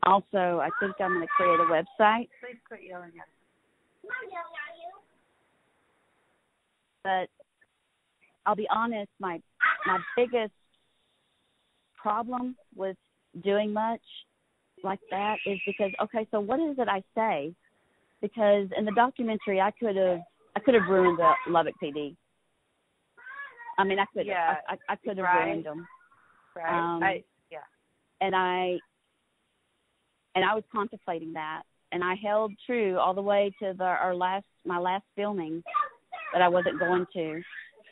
also I think I'm gonna create a website. Please quit yelling at me. I'm not yelling at you. But I'll be honest, my biggest problem with doing much like that is because, okay, so what is it I say? Because in the documentary, I could have ruined the Lubbock PD. I mean, I could have ruined them. Right. And I was contemplating that, and I held true all the way to my last filming that I wasn't going to.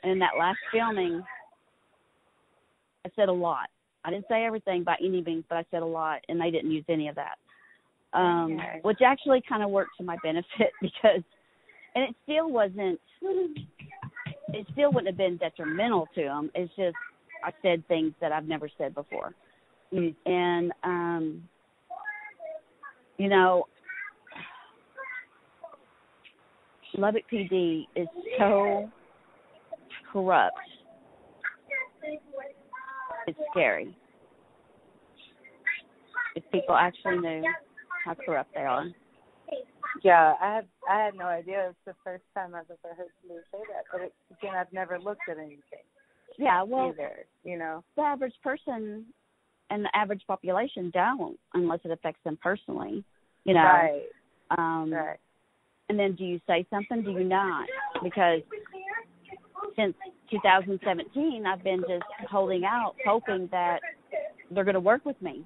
And in that last filming, I said a lot. I didn't say everything by any means, but I said a lot, and they didn't use any of that, which actually kind of worked to my benefit because, and it still wouldn't have been detrimental to them. It's just I said things that I've never said before. And, Lubbock PD is so corrupt. It's scary. If people actually knew how corrupt they are. Yeah, I had no idea. It's the first time I've ever heard somebody say that. But again, I've never looked at anything. Yeah, well, either, the average person and the average population don't, unless it affects them personally. Right. Right. And then, do you say something? Do you not? Because since 2017, I've been just holding out, hoping that they're going to work with me.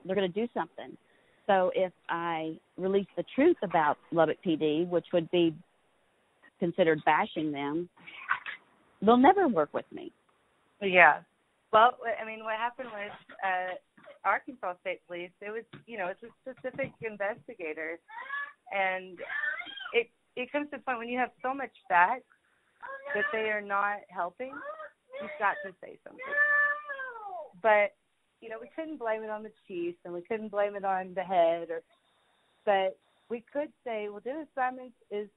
They're going to do something. So if I release the truth about Lubbock PD, which would be considered bashing them, they'll never work with me. Yeah. Well, I mean, what happened with Arkansas State Police, it was, it's a specific investigator. And it comes to the point when you have so much facts that they are not helping, you've got to say something. But, we couldn't blame it on the chiefs, and we couldn't blame it on the head, but we could say, well, Dennis Simons is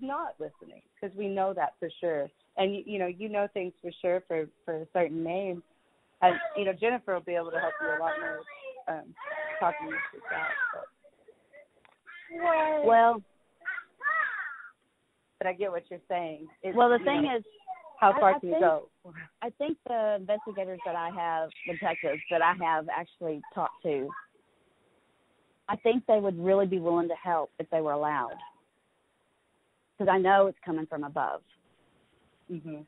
not listening, because we know that for sure. And, you know things for sure for a certain name. And, Jennifer will be able to help you a lot more talking this out. Well, but I get what you're saying. The thing is, how far can you go? I think the investigators that I have, detectives that I have actually talked to, I think they would really be willing to help if they were allowed. Because I know it's coming from above. Okay.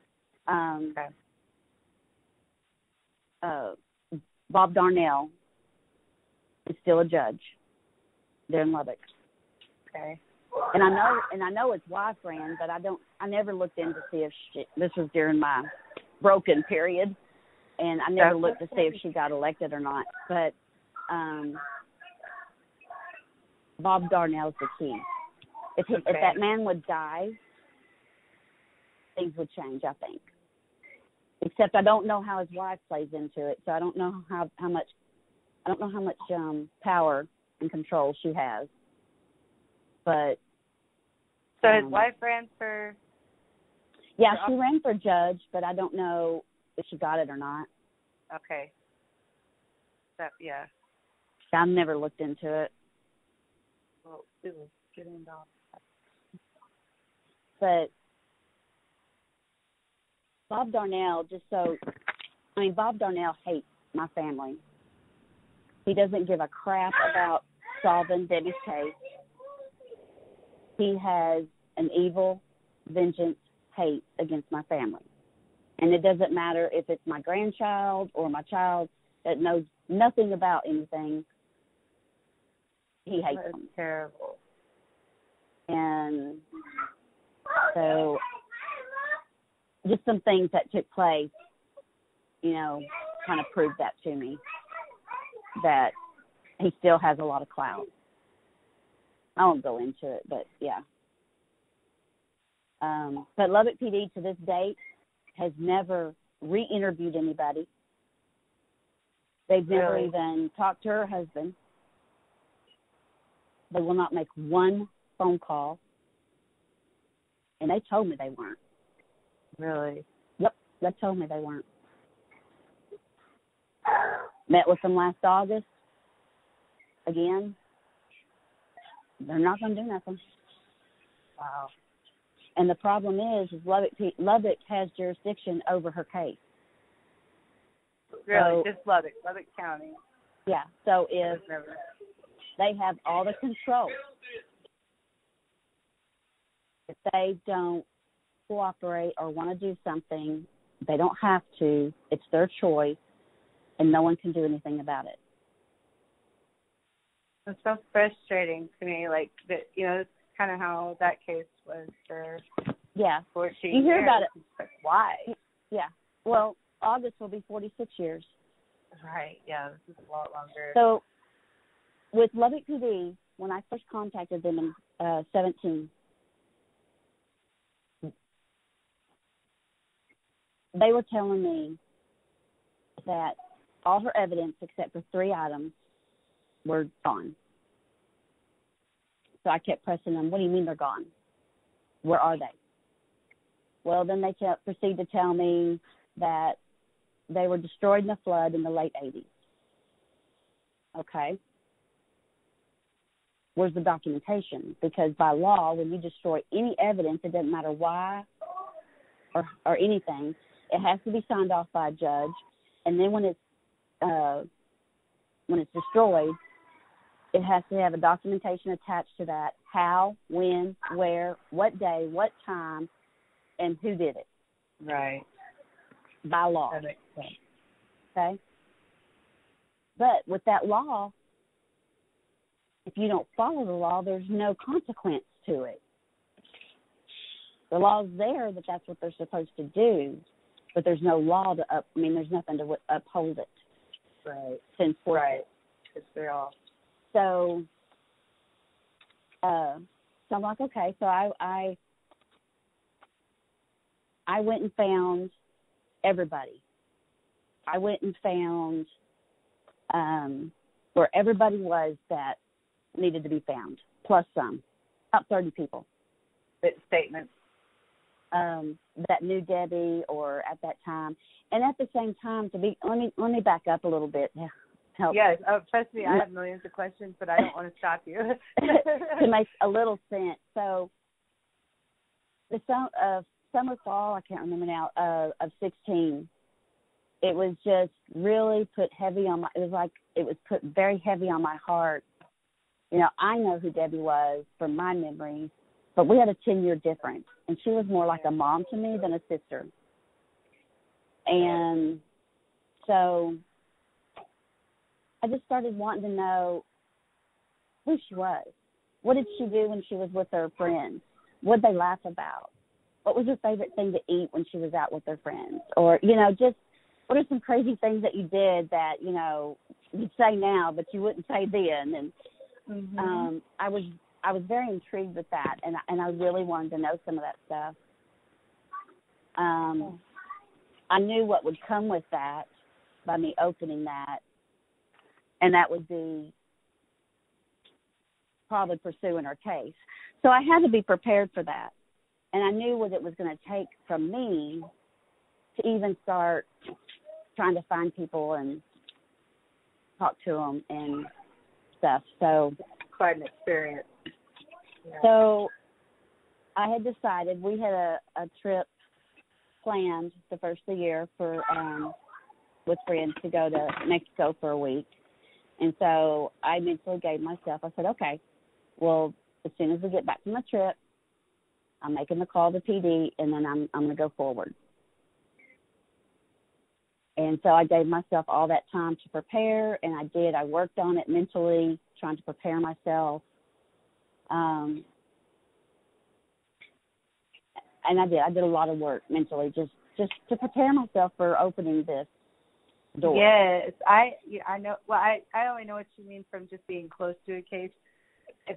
Bob Darnell is still a judge there in Lubbock. Okay. And I know his wife ran, but I never looked in to see if this was during my broken period, and I never looked to see if she got elected or not. But Bob Darnell's the key. If that man would die, things would change, I think. Except I don't know how his wife plays into it, so I don't know how much power and control she has. But so his wife ran for. Yeah, she ran for judge, but I don't know if she got it or not. Okay. Yeah. I've never looked into it. Well, it was getting off. But Bob Darnell, Bob Darnell hates my family. He doesn't give a crap about solving Debbie's case. he has an evil vengeance hate against my family. And it doesn't matter if it's my grandchild or my child that knows nothing about anything. He hates them. That's terrible. And so just some things that took place, kind of proved that to me, that he still has a lot of clout. I won't go into it, but yeah. But Lubbock PD to this date has never re-interviewed anybody. They've never even talked to her husband. They will not make one phone call. And they told me they weren't. Really? Yep, they told me they weren't. Met with them last August. Again, they're not going to do nothing. Wow. And the problem is Lubbock has jurisdiction over her case. Really? So, just Lubbock County? Yeah. So if they have all the control, if they don't cooperate or want to do something, they don't have to. It's their choice, and no one can do anything about it. It's so frustrating to me, like, that, it's kind of how that case was for 14 years. You hear about it. Like, why? Yeah. Well, August will be 46 years. Right, yeah, this is a lot longer. So with Lubbock PD, when I first contacted them in 17, they were telling me that all her evidence except for 3 items were gone. So I kept pressing them, what do you mean they're gone? Where are they? Well, then they proceed to tell me that they were destroyed in the flood in the late 80s. Okay. Where's the documentation? Because by law, when you destroy any evidence, it doesn't matter why or anything, it has to be signed off by a judge. And then when it's destroyed, it has to have a documentation attached to that: how, when, where, what day, what time, and who did it. Right. By law. That makes sense. Okay? But with that law, if you don't follow the law, there's no consequence to it. The law's there that that's what they're supposed to do, but there's no law to there's nothing to uphold it. Right. To enforce it. Because they're all. So I'm like, okay. So I went and found everybody. I went and found where everybody was that needed to be found, plus some, about 30 people. Statements. That knew Debbie or at that time. And at the same time, let me back up a little bit. Help. Yes, trust me, I have millions of questions, but I don't want to stop you. To make a little sense. So the summer, fall, I can't remember now, of 16, it was just really put heavy on it was put very heavy on my heart. I know who Debbie was from my memories, but we had a 10-year difference, and she was more like a mom to me than a sister. And so I just started wanting to know who she was. What did she do when she was with her friends? What did they laugh about? What was her favorite thing to eat when she was out with her friends? Or, just what are some crazy things that you did that, you'd say now, but you wouldn't say then? And I was very intrigued with that, and I really wanted to know some of that stuff. I knew what would come with that by me opening that, and that would be probably pursuing her case. So I had to be prepared for that, and I knew what it was going to take from me to even start trying to find people and talk to them and stuff. So quite an experience. Yeah. So I had decided, we had a trip planned the first of the year for with friends to go to Mexico for a week. And so I mentally gave myself, I said, okay, well, as soon as we get back from the trip, I'm making the call to PD, and then I'm going to go forward. And so I gave myself all that time to prepare, and I did. I worked on it mentally, trying to prepare myself. And I did. I did a lot of work mentally just to prepare myself for opening this door. Yes, I know. Well, I only know what you mean from just being close to a case,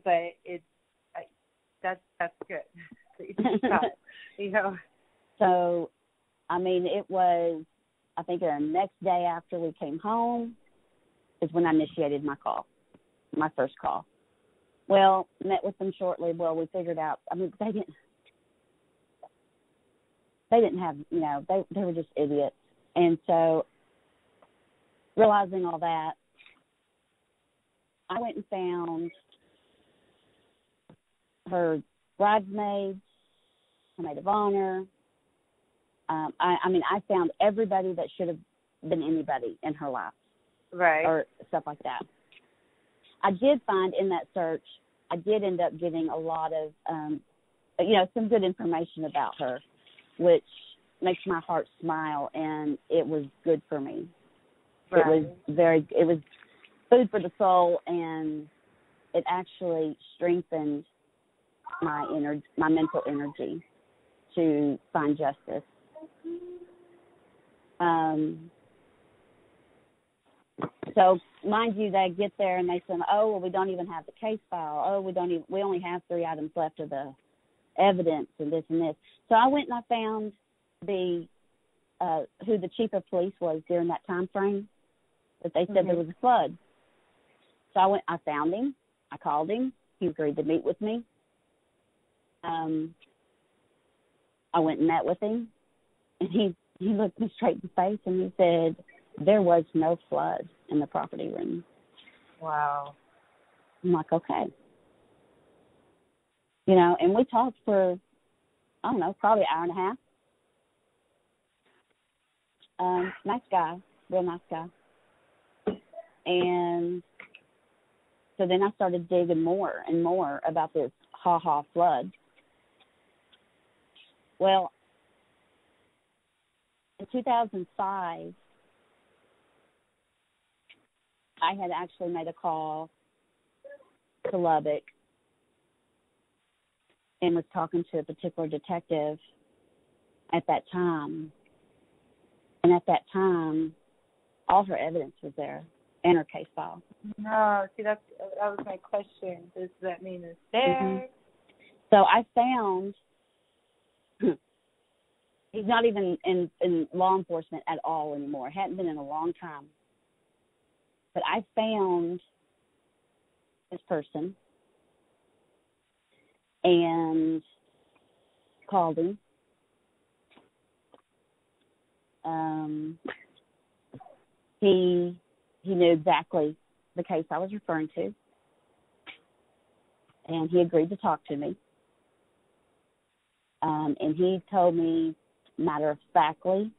but that's good. You know. So, I mean, it was, I think the next day after we came home is when I initiated my first call. Well, met with them shortly. Well, we figured out, I mean, they didn't have, you know, they were just idiots. And so, realizing all that, I went and found her bridesmaids, her maid of honor. I found everybody that should have been anybody in her life. Right. Or stuff like that. I did find in that search, I did end up getting a lot of, some good information about her, which makes my heart smile, and it was good for me. Right. It was food for the soul, and it actually strengthened my mental energy to find justice. So, mind you, they get there and they say, "Oh, well, we don't even have the case file. Oh, we only have 3 items left of the evidence and this and this." So I went and I found who the chief of police was during that time frame that they said there was a flood. So I found him, I called him, he agreed to meet with me. I went and met with him, and he looked me straight in the face and he said, "There was no flood in the property room." Wow. I'm like, okay. You know, and we talked for, I don't know, probably an hour and a half. Nice guy, real nice guy. And so then I started digging more and more about this flood. Well, in 2005, I had actually made a call to Lubbock and was talking to a particular detective at that time. And at that time, all her evidence was there and her case file. No, see, that was my question. Does that mean it's there? Mm-hmm. So I found he's not even in law enforcement at all anymore. Hadn't been in a long time. But I found this person and called him. He knew exactly the case I was referring to, and he agreed to talk to me. And he told me, matter-of-factly,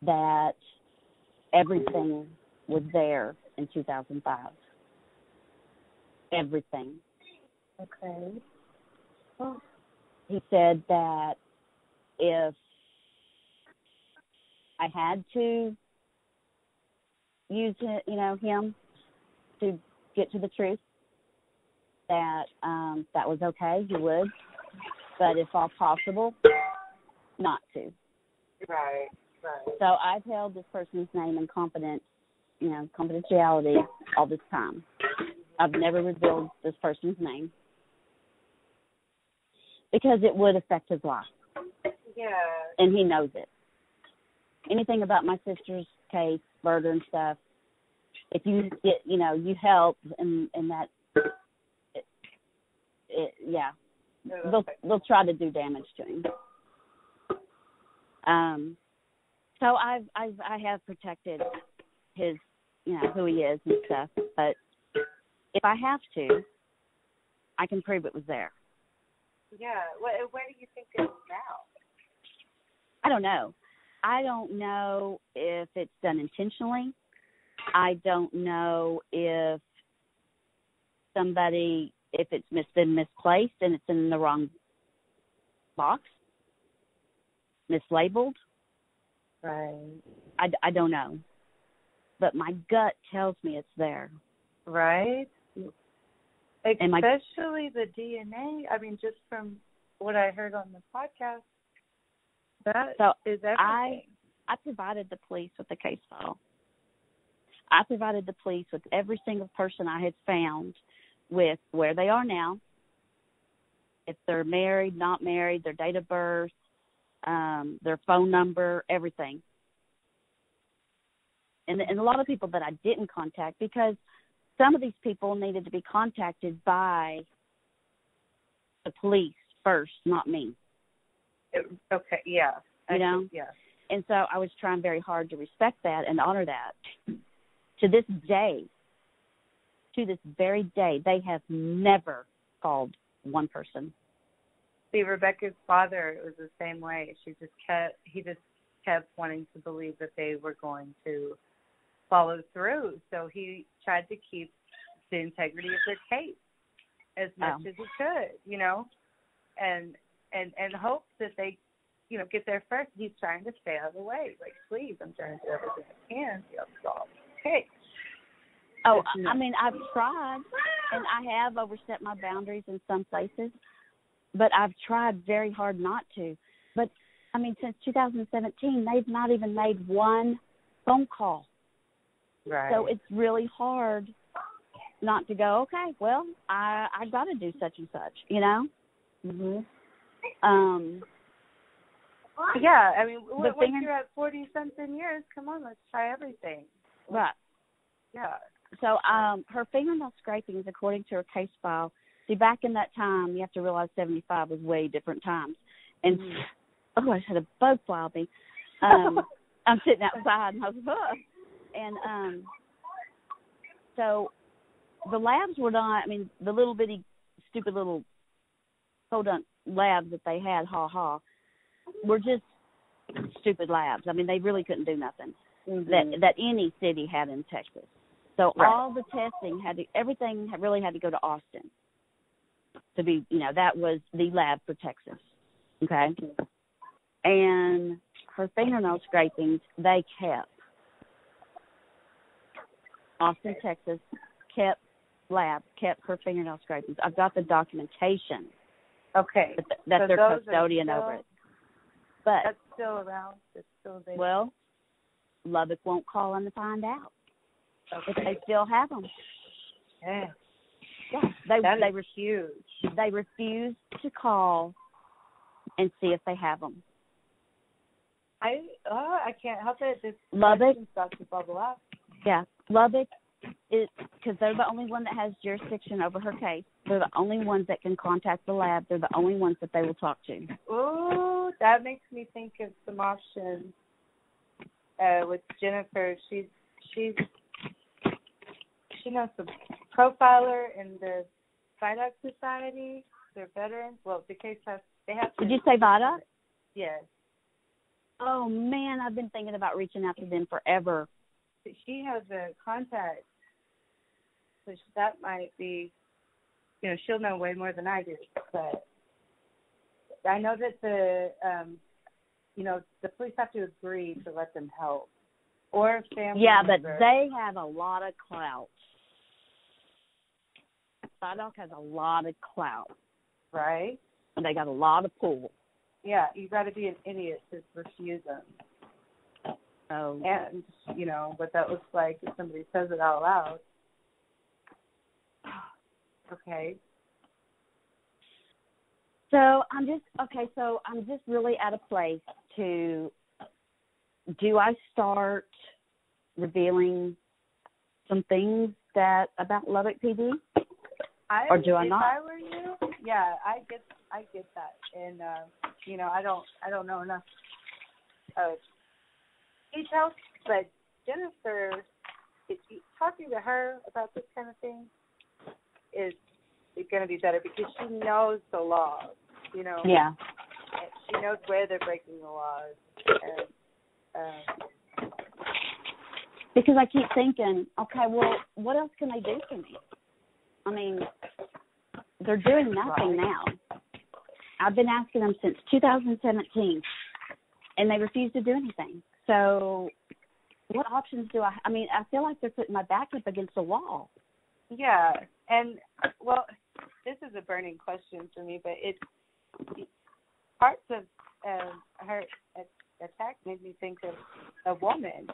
that everything was there in 2005. Everything. Okay. Well, he said that if I had to use him to get to the truth, that that was okay, he would. But if all possible, not to. Right. So I've held this person's name in confidentiality all this time. I've never revealed this person's name because it would affect his life. Yeah. And he knows it. Anything about my sister's case, murder and stuff, if you get, you help and that, yeah, they'll try to do damage to him. So I have protected his, who he is and stuff. But if I have to, I can prove it was there. Yeah. Where do you think it is now? I don't know. I don't know if it's done intentionally. I don't know if somebody if it's been misplaced and it's in the wrong box, mislabeled. Right. I don't know. But my gut tells me it's there. Right. Especially the DNA. I mean, just from what I heard on the podcast, that is everything. I provided the police with the case file. I provided the police with every single person I had found, with where they are now, if they're married, not married, their date of birth, their phone number, everything. And a lot of people that I didn't contact, because some of these people needed to be contacted by the police first, not me. Okay, yeah. You know? Yeah. And so I was trying very hard to respect that and honor that. To this very day, they have never called one person. See, Rebecca's father, it was the same way. He just kept wanting to believe that they were going to follow through. So he tried to keep the integrity of their case as much as he could, you know, and hope that they, you know, get there first. He's trying to stay out of the way. Like, please, I'm trying to do everything I can to solve the case. Oh, I mean, I've tried, and I have overstepped my boundaries in some places, but I've tried very hard not to. But, I mean, since 2017, they've not even made one phone call. Right. So it's really hard not to go, okay, well, I got to do such and such, you know? Mhm. Yeah, I mean, once you're at 40-something years, come on, let's try everything. Right. Yeah. So her fingernail scrapings, according to her case file, see, back in that time, you have to realize 75 was way different times. And, I just had a bug fly on me. I'm sitting outside, and I was, and so the labs were not, I mean, the little bitty, stupid little podunk labs that they had, were just stupid labs. I mean, they really couldn't do nothing that any city had in Texas. So all the testing everything really had to go to Austin to be, you know, that was the lab for Texas. Okay. And her fingernail scrapings, they kept. Austin, Texas, kept her fingernail scrapings. I've got the documentation. Okay. That so they're custodian over it. But that's still around. It's still there. Well, Lubbock won't call them to find out if they still have them. Yeah. Yeah. They refuse. They refuse to call and see if they have them. I can't help it. This Lubbock starts to bubble up. Yeah, Lubbock is, because they're the only one that has jurisdiction over her case. They're the only ones that can contact the lab. They're the only ones that they will talk to. Ooh, that makes me think of some options with Jennifer. She knows the profiler in the Vidoc Society. They're veterans. Well, the case they have to. Did you say Vidoc? Yes. Oh man, I've been thinking about reaching out to them forever. She has a contact, so that might be, you know, she'll know way more than I do. But I know that the police have to agree to let them help, or a family. Yeah, member. but they have a lot of clout. Vidoc has a lot of clout, right? And they got a lot of pull. Yeah, you got to be an idiot to refuse them. Oh. And, you know, what that looks like if somebody says it out loud. Okay. So I'm just really at a place to, do I start revealing some things about Lubbock PD? Or do I not? If I were you, yeah, I get that. And, you know, I don't know enough details, but Jennifer, talking to her about this kind of thing is going to be better because she knows the laws, you know. Yeah. And she knows where they're breaking the laws. And, because I keep thinking, okay, well, what else can they do to me? I mean, they're doing nothing now. I've been asking them since 2017, and they refuse to do anything. So what options do I mean, I feel like they're putting my back up against the wall. Yeah, and, well, this is a burning question for me, but it's parts of her attack made me think of a woman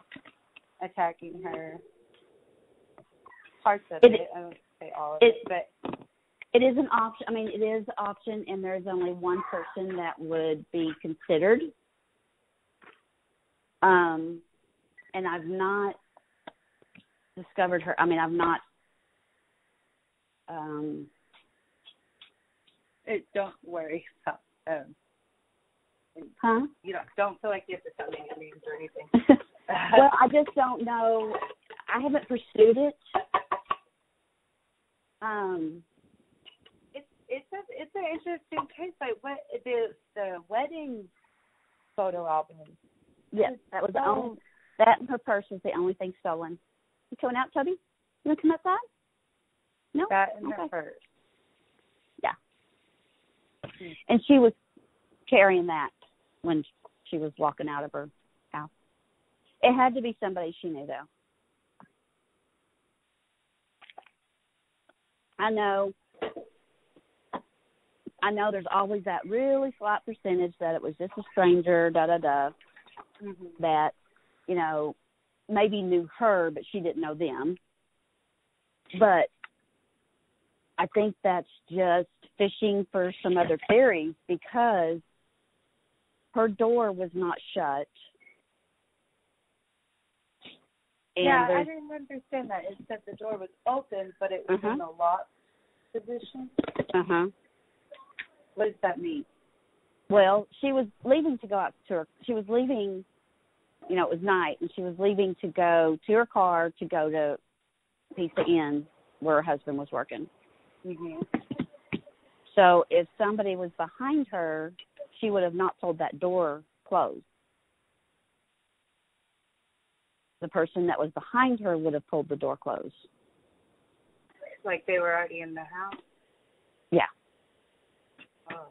attacking her. Parts of it. I don't say all of it, but it is an option. I mean, it is an option, and there's only one person that would be considered. And I've not discovered her. I mean, I've not. Don't worry about. You don't feel like you have to tell me any names or anything. Well, I just don't know. I haven't pursued it. It's an interesting case. Like what the wedding photo album. Yes, that was the only. That and her purse was the only thing stolen. You coming out, Toby? You want to come outside? No. That and her purse. Yeah. And she was carrying that when she was walking out of her house. It had to be somebody she knew, though. I know there's always that really slight percentage that it was just a stranger, that, you know, maybe knew her, but she didn't know them. But I think that's just fishing for some other theories because her door was not shut. And yeah, I didn't understand that. It said the door was open, but it was in a locked position. What does that mean? Well, she was leaving to go out to her. She was leaving, you know, it was night, and she was leaving to go to her car to go to Pizza Inn where her husband was working. So if somebody was behind her, she would have not pulled that door closed. The person that was behind her would have pulled the door closed. Like they were already in the house? Yeah. Oh.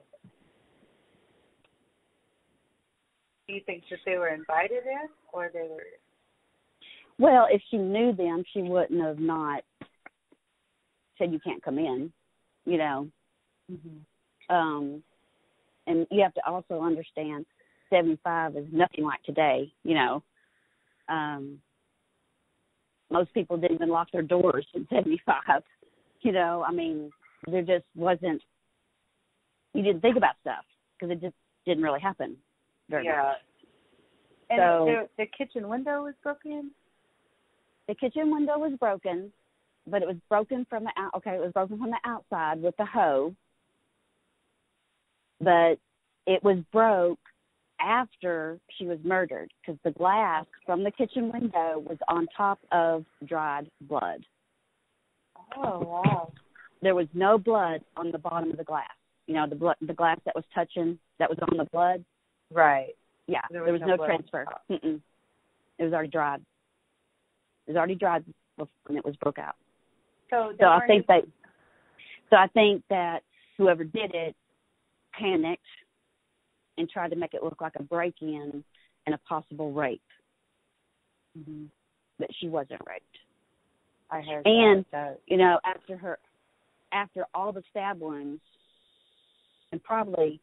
Do you think that they were invited in, or they were? Well, if she knew them, she wouldn't have not said you can't come in, you know. And you have to also understand 75 is nothing like today, you know. Most people didn't even lock their doors in 75, you know. I mean, there just wasn't, you didn't think about stuff because it just didn't really happen very much. And so, the kitchen window was broken? The kitchen window was broken, but it was broken from the outside with the hoe. But it was broke after she was murdered because the glass from the kitchen window was on top of dried blood. Oh, wow. There was no blood on the bottom of the glass. You know, the glass that was on the blood. Right. Yeah, there was no transfer. It was already dried. It was already dried when it was broke out. So I think that whoever did it panicked and tried to make it look like a break-in and a possible rape. But she wasn't raped. I heard and, that. You know, after all the stab wounds, and probably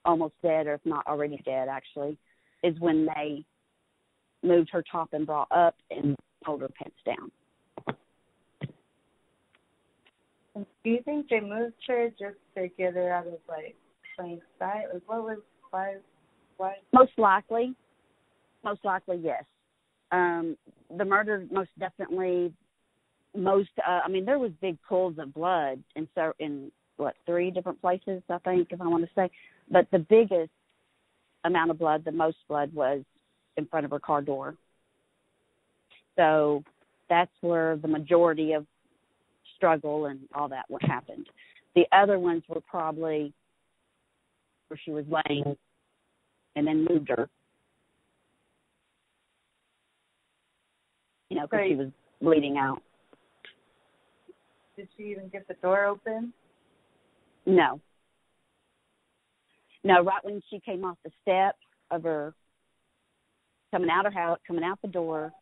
almost dead, or if not already dead, actually, is when they moved her top and bra up and pulled her pants down. Do you think they moved her just to get her out of, like, plain sight? Like, why? Most likely, yes. The murder, most definitely, there was big pools of blood in 3 different places, I think, if I want to say. But the biggest amount of blood, the most blood, was in front of her car door. So that's where the majority of struggle and all that what happened. The other ones were probably where she was laying and then moved her. You know, because she was bleeding out. Did she even get the door open? No. No, right when she came off the steps of her, coming out her house, coming out the door,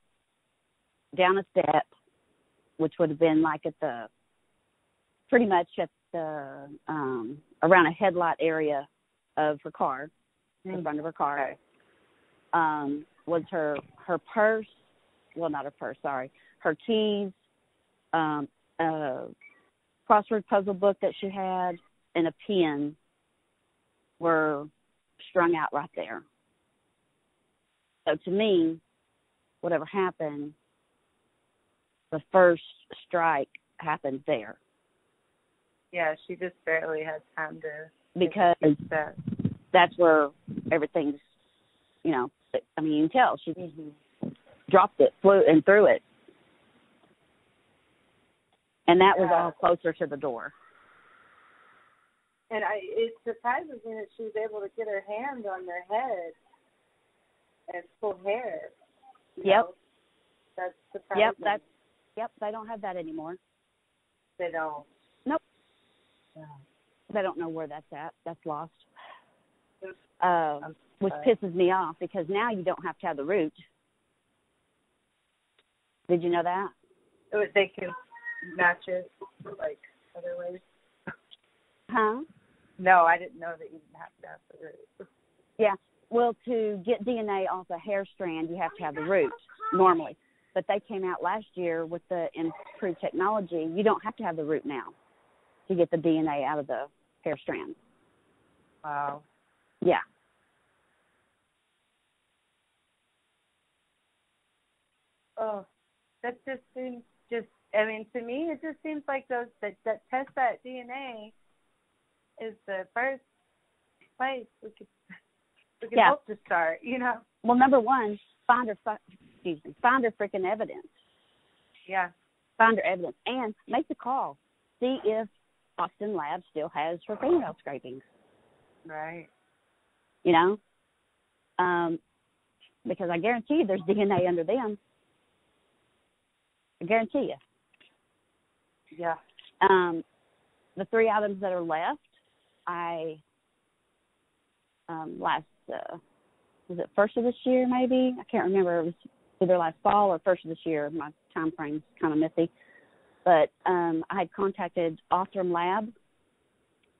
down a step, which would have been like pretty much at the, around a headlight area of her car, in front of her car, was her purse, well, not her purse, sorry, her keys, a crossword puzzle book that she had, and a pen were strung out right there. So to me, whatever happened, the first strike happened there. Yeah, she just barely had time to. Because that's where everything's, you know, I mean, you can tell she dropped it, flew and threw it. And that was all closer to the door. And it surprises me that she was able to get her hand on their head and pull hair. Yep. Know? That's surprising. Yep, they don't have that anymore. They don't. Nope. Yeah. They don't know where that's at. That's lost. Which pisses me off because now you don't have to have the root. Did you know that? They can match it like other ways. Huh? No, I didn't know that you didn't have to have the root. Yeah. Well, to get DNA off a hair strand, you have to have the root normally. But they came out last year with the improved technology. You don't have to have the root now to get the DNA out of the hair strand. Wow. Yeah. Oh, that just seems I mean, to me, it just seems like those that test that DNA is the first place we could hope to start, you know. Well, number one, find her freaking evidence. Yeah. Find her evidence and make the call. See if Austin Lab still has her fingernail scrapings. Right. You know, because I guarantee you there's DNA under them. I guarantee you. Yeah. The 3 items that are left, was it first of this year maybe? I can't remember. It was either last fall or first of this year. My time frame's kind of messy. But I had contacted Othram Lab,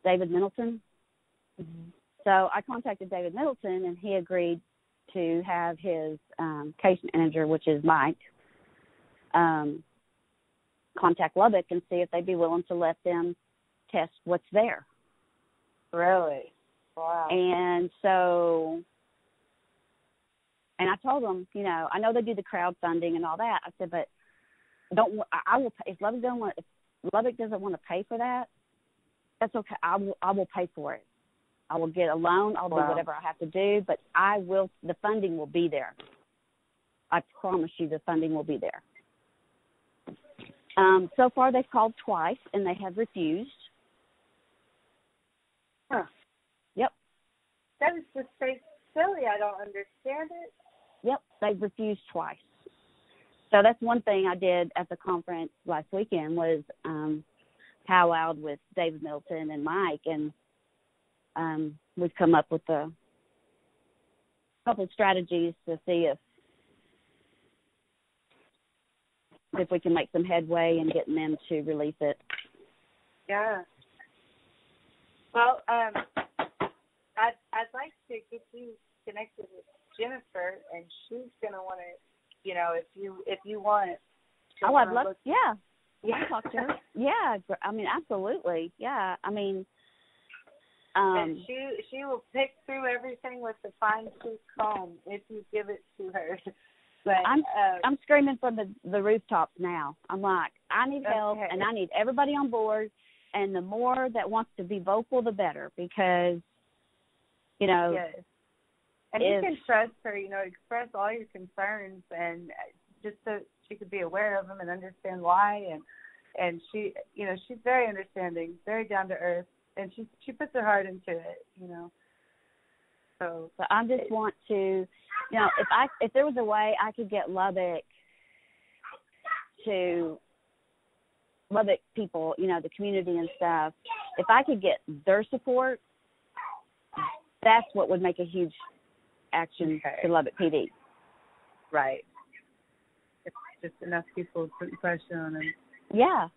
David Middleton. Mm-hmm. So I contacted David Middleton, and he agreed to have his case manager, which is Mike, contact Lubbock and see if they'd be willing to let them test what's there. Really? Wow. And I told them, you know, I know they do the crowdfunding and all that. I said, but I will pay, if Lubbock doesn't want to pay for that, that's okay. I will pay for it. I will get a loan. I'll do whatever I have to do, but the funding will be there. I promise you the funding will be there. So far, they've called twice, and they have refused. Huh. Yep. That is just straight silly. I don't understand it. Yep, they've refused twice. So that's one thing I did at the conference last weekend was powwowed with David Middleton and Mike, and we've come up with a couple of strategies to see if we can make some headway in getting them to release it. Yeah. Well, I'd like to get you connected with Jennifer, and she's gonna want to, you know, if you want. Oh, I'd love. Yeah. I'll talk to her. Yeah. I mean, absolutely. Yeah. I mean. And she will pick through everything with a fine-tooth comb if you give it to her. But I'm screaming from the rooftops now. I'm like, I need help, and I need everybody on board. And the more that wants to be vocal, the better, because, you know. Yes. And you can trust her, you know, express all your concerns, and just so she could be aware of them and understand why. And she, you know, she's very understanding, very down to earth, and she puts her heart into it, you know. So I just want to, you know, if there was a way I could get Lubbock to Lubbock people, the community and stuff, if I could get their support, that's what would make a huge action to Lubbock PD. Right. It's just enough people putting pressure on them. Yeah.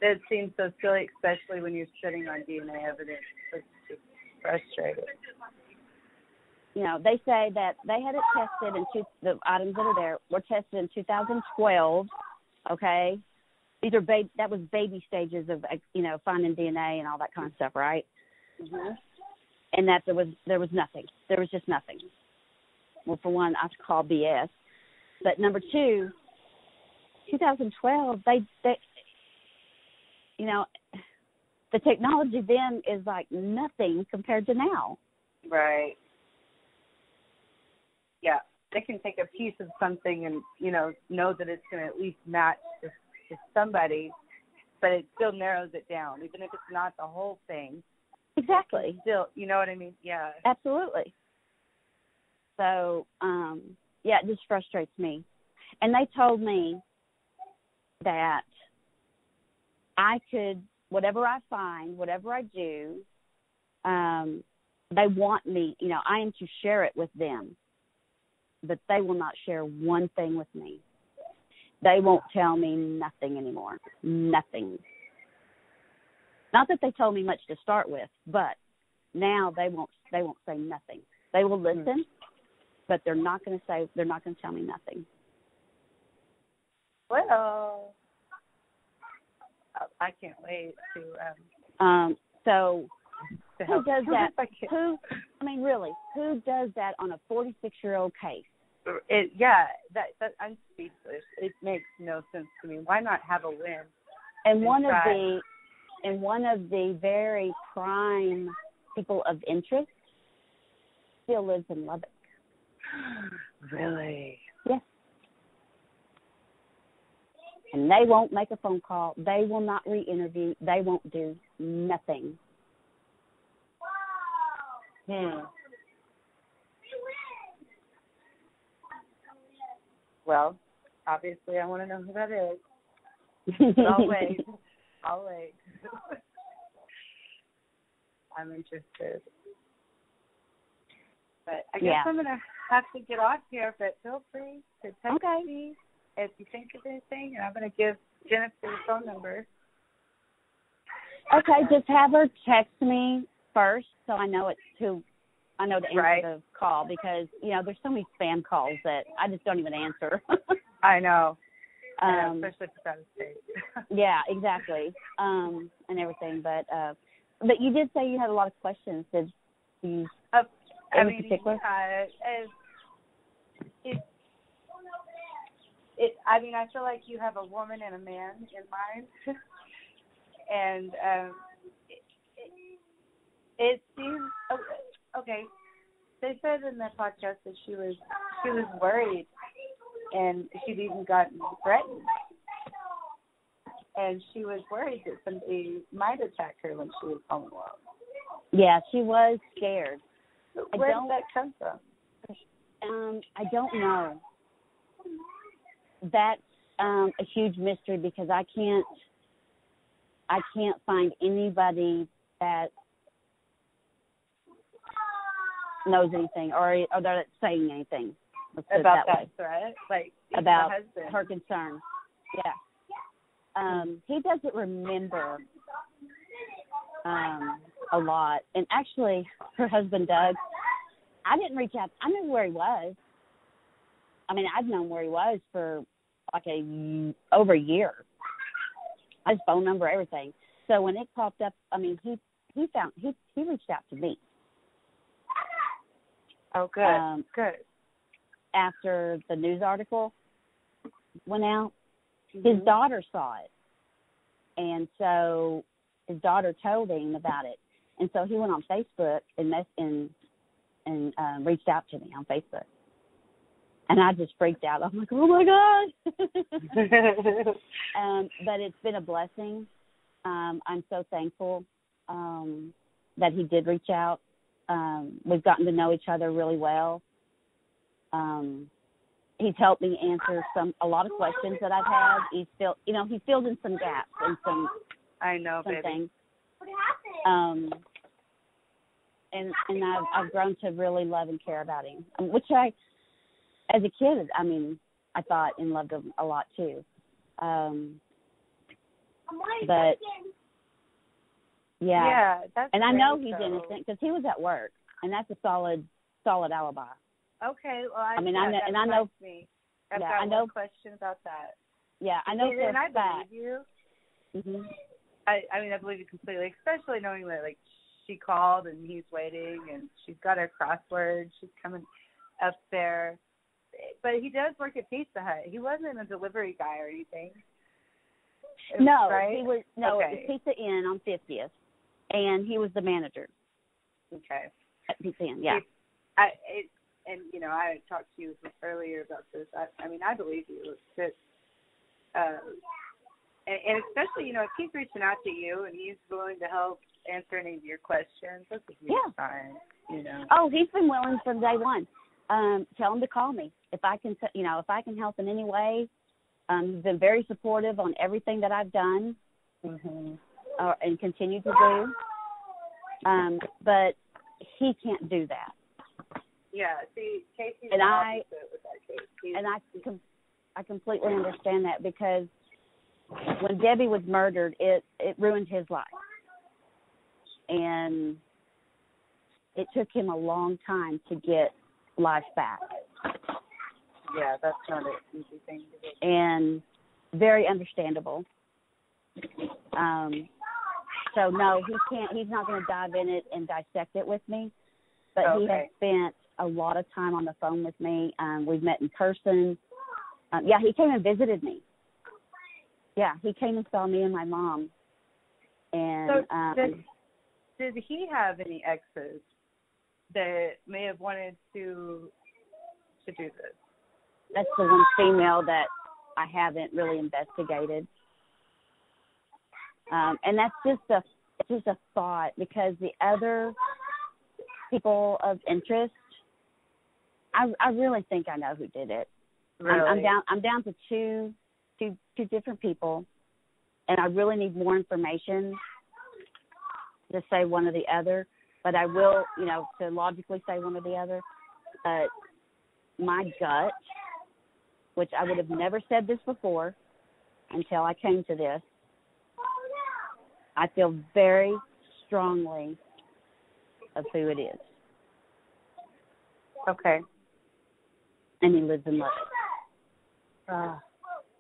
It seems so silly, especially when you're sitting on DNA evidence. It's just frustrating. They say that they had it tested, the items that are there were tested in 2012, okay? That was baby stages of, finding DNA and all that kind of stuff, right? Mm-hmm. And that there was nothing. There was just nothing. Well, for one, I have to call BS. But number two, 2012, they the technology then is like nothing compared to now. Right. Yeah, they can take a piece of something and, know that it's going to at least match to somebody, but it still narrows it down, even if it's not the whole thing. Exactly. Still, you know what I mean? Yeah. Absolutely. So, it just frustrates me. And they told me that I could, whatever I find, whatever I do, they want me, I am to share it with them, but they will not share one thing with me. They won't tell me nothing anymore. Nothing. Not that they told me much to start with, but now they won't say nothing. They will listen, but they're not going to tell me nothing. Well, I can't wait to so who does that? Really, who does that on a 46-year-old case? That I'm speechless. It makes no sense to me. Why not have a win? And one of the very prime people of interest still lives in Lubbock. Really? Yes. And they won't make a phone call. They will not re-interview. They won't do nothing. Well, obviously I want to know who that is. But I'll wait. I'm interested. But I guess I'm going to have to get off here, but feel free to text me if you think of anything, and I'm going to give Jennifer your phone number. Okay, just have her text me first so I know to answer the call, because, there's so many spam calls that I just don't even answer. I know. Especially if it's out of state. Yeah, exactly. And everything. But you did say you had a lot of questions. Did you in particular? I feel like you have a woman and a man in mind. And it seems okay. They said in the podcast that she was worried, and she'd even gotten threatened, and she was worried that somebody might attack her when she was home alone. Yeah, she was scared. Where did that come from? I don't know. That's a huge mystery, because I can't find anybody that knows anything or that's saying anything about that threat, like about her concern. Yeah. He doesn't remember a lot, and actually, her husband Doug, I didn't reach out. I knew where he was. I'd known where he was for like over a year. His phone number, everything. So when it popped up, he reached out to me. Oh, good. Good. After the news article went out, his daughter saw it, and so his daughter told him about it, and so he went on Facebook and reached out to me on Facebook, and I just freaked out. I'm like, oh my God! But it's been a blessing. I'm so thankful that he did reach out. We've gotten to know each other really well. he's helped me answer a lot of questions that I've had. He's filled in some gaps and some baby. things. And I've grown to really love and care about him, which I, as a kid, I mean, I thought and loved him a lot too. But yeah, that's and I great, know he's innocent because he was at work, and that's a solid alibi. Okay, well, I mean, I know. I've got I know. One question about that. Yeah, I know for a fact. I believe you. Mm-hmm. I mean, I believe you completely, especially knowing that, like, she called and he's waiting and she's got her crossword. She's coming up there. But he does work at Pizza Hut. He wasn't a delivery guy or anything. No, right? he was. No, okay. It was Pizza Inn on 50th, and he was the manager. Okay. At Pizza Inn, yeah. And you know, I talked to you earlier about this. I mean, I believe you. That, and especially, you know, if he's reaching out to you and he's willing to help answer any of your questions, that's a huge sign. You know. Oh, he's been willing from day one. Tell him to call me if I can. You know, if I can help in any way. He's been very supportive on everything that I've done and continue to do. But he can't do that. Yeah, see, Casey's and opposite with that case. I completely understand that because when Debbie was murdered, it ruined his life. And it took him a long time to get life back. Yeah, that's not an easy thing to do. And very understandable. So no, he's not going to dive in it and dissect it with me. But he has spent a lot of time on the phone with me. We've met in person. He came and visited me. Yeah, he came and saw me and my mom. And so did he have any exes that may have wanted to do this? That's the one female that I haven't really investigated. And that's just a thought because the other people of interest, I really think I know who did it. Really? I'm down to two different people, and I really need more information to say one or the other. But I will, to logically say one or the other. But my gut, which I would have never said this before until I came to this, I feel very strongly of who it is. Okay. And he lives in Lubbock.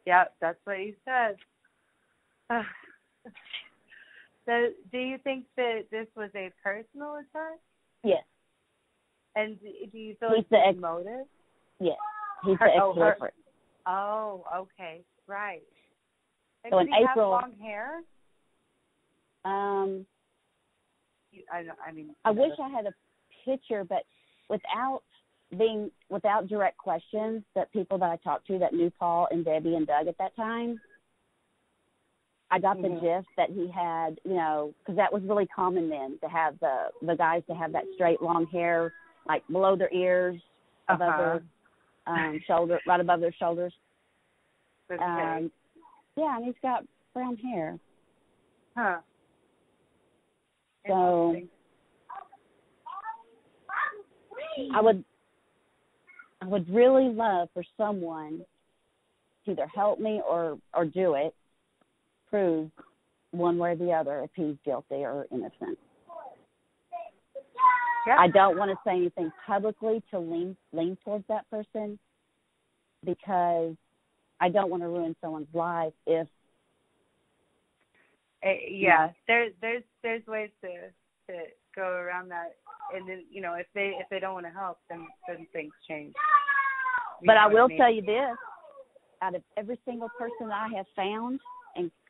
Yeah, that's what he says. So do you think that this was a personal attack? Yes. And do you feel he's like there's motive? Yes. He's the ex-boyfriend. Oh, okay. Right. And so did in he April, have long hair? I wish I had a picture, but without direct questions, that people that I talked to that knew Paul and Debbie and Doug at that time, I got the gist that he had, because that was really common then to have the guys to have that straight long hair, like below their ears, above their shoulder, right above their shoulders. Okay. And he's got brown hair. Huh. So I would really love for someone to either help me or do it, prove one way or the other if he's guilty or innocent. Yeah. I don't want to say anything publicly to lean towards that person because I don't want to ruin someone's life if. There's ways to go around that, and then if they don't want to help, then things change. But I will tell you this: out of every single person I have found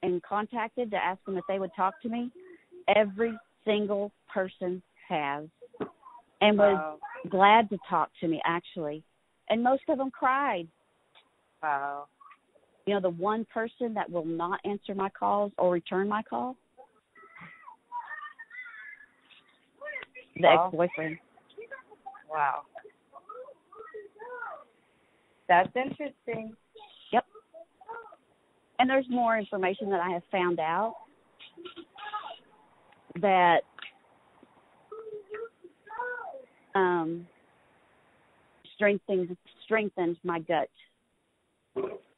and contacted to ask them if they would talk to me, every single person has, and was glad to talk to me actually, and most of them cried. Wow. The one person that will not answer my calls or return my call, the ex-boyfriend. Wow. That's interesting. Yep. And there's more information that I have found out that strengthens my gut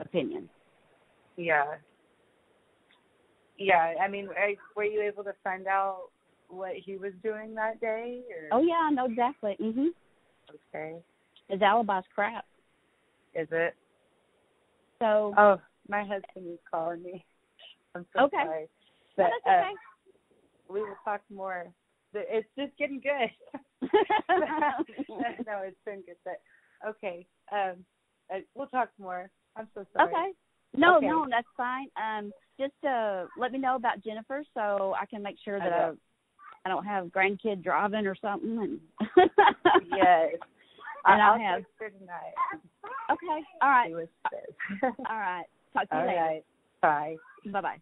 opinion. Yeah. Yeah, I mean, were you able to find out what he was doing that day? Or? Oh, yeah, I know exactly. Mhm. Okay. His alibi's crap. Is it? So. Oh, my husband is calling me. I'm so sorry. But, no, that's okay. We will talk more. It's just getting good. No, it's been good. But, okay. We'll talk more. I'm so sorry. Okay. No, that's fine. Just let me know about Jennifer so I can make sure that I don't have grandkid driving or something. And yes. And I'll have her tonight. Okay. All right. See what she says. All right. Talk to you later. All right. Bye. Bye-bye.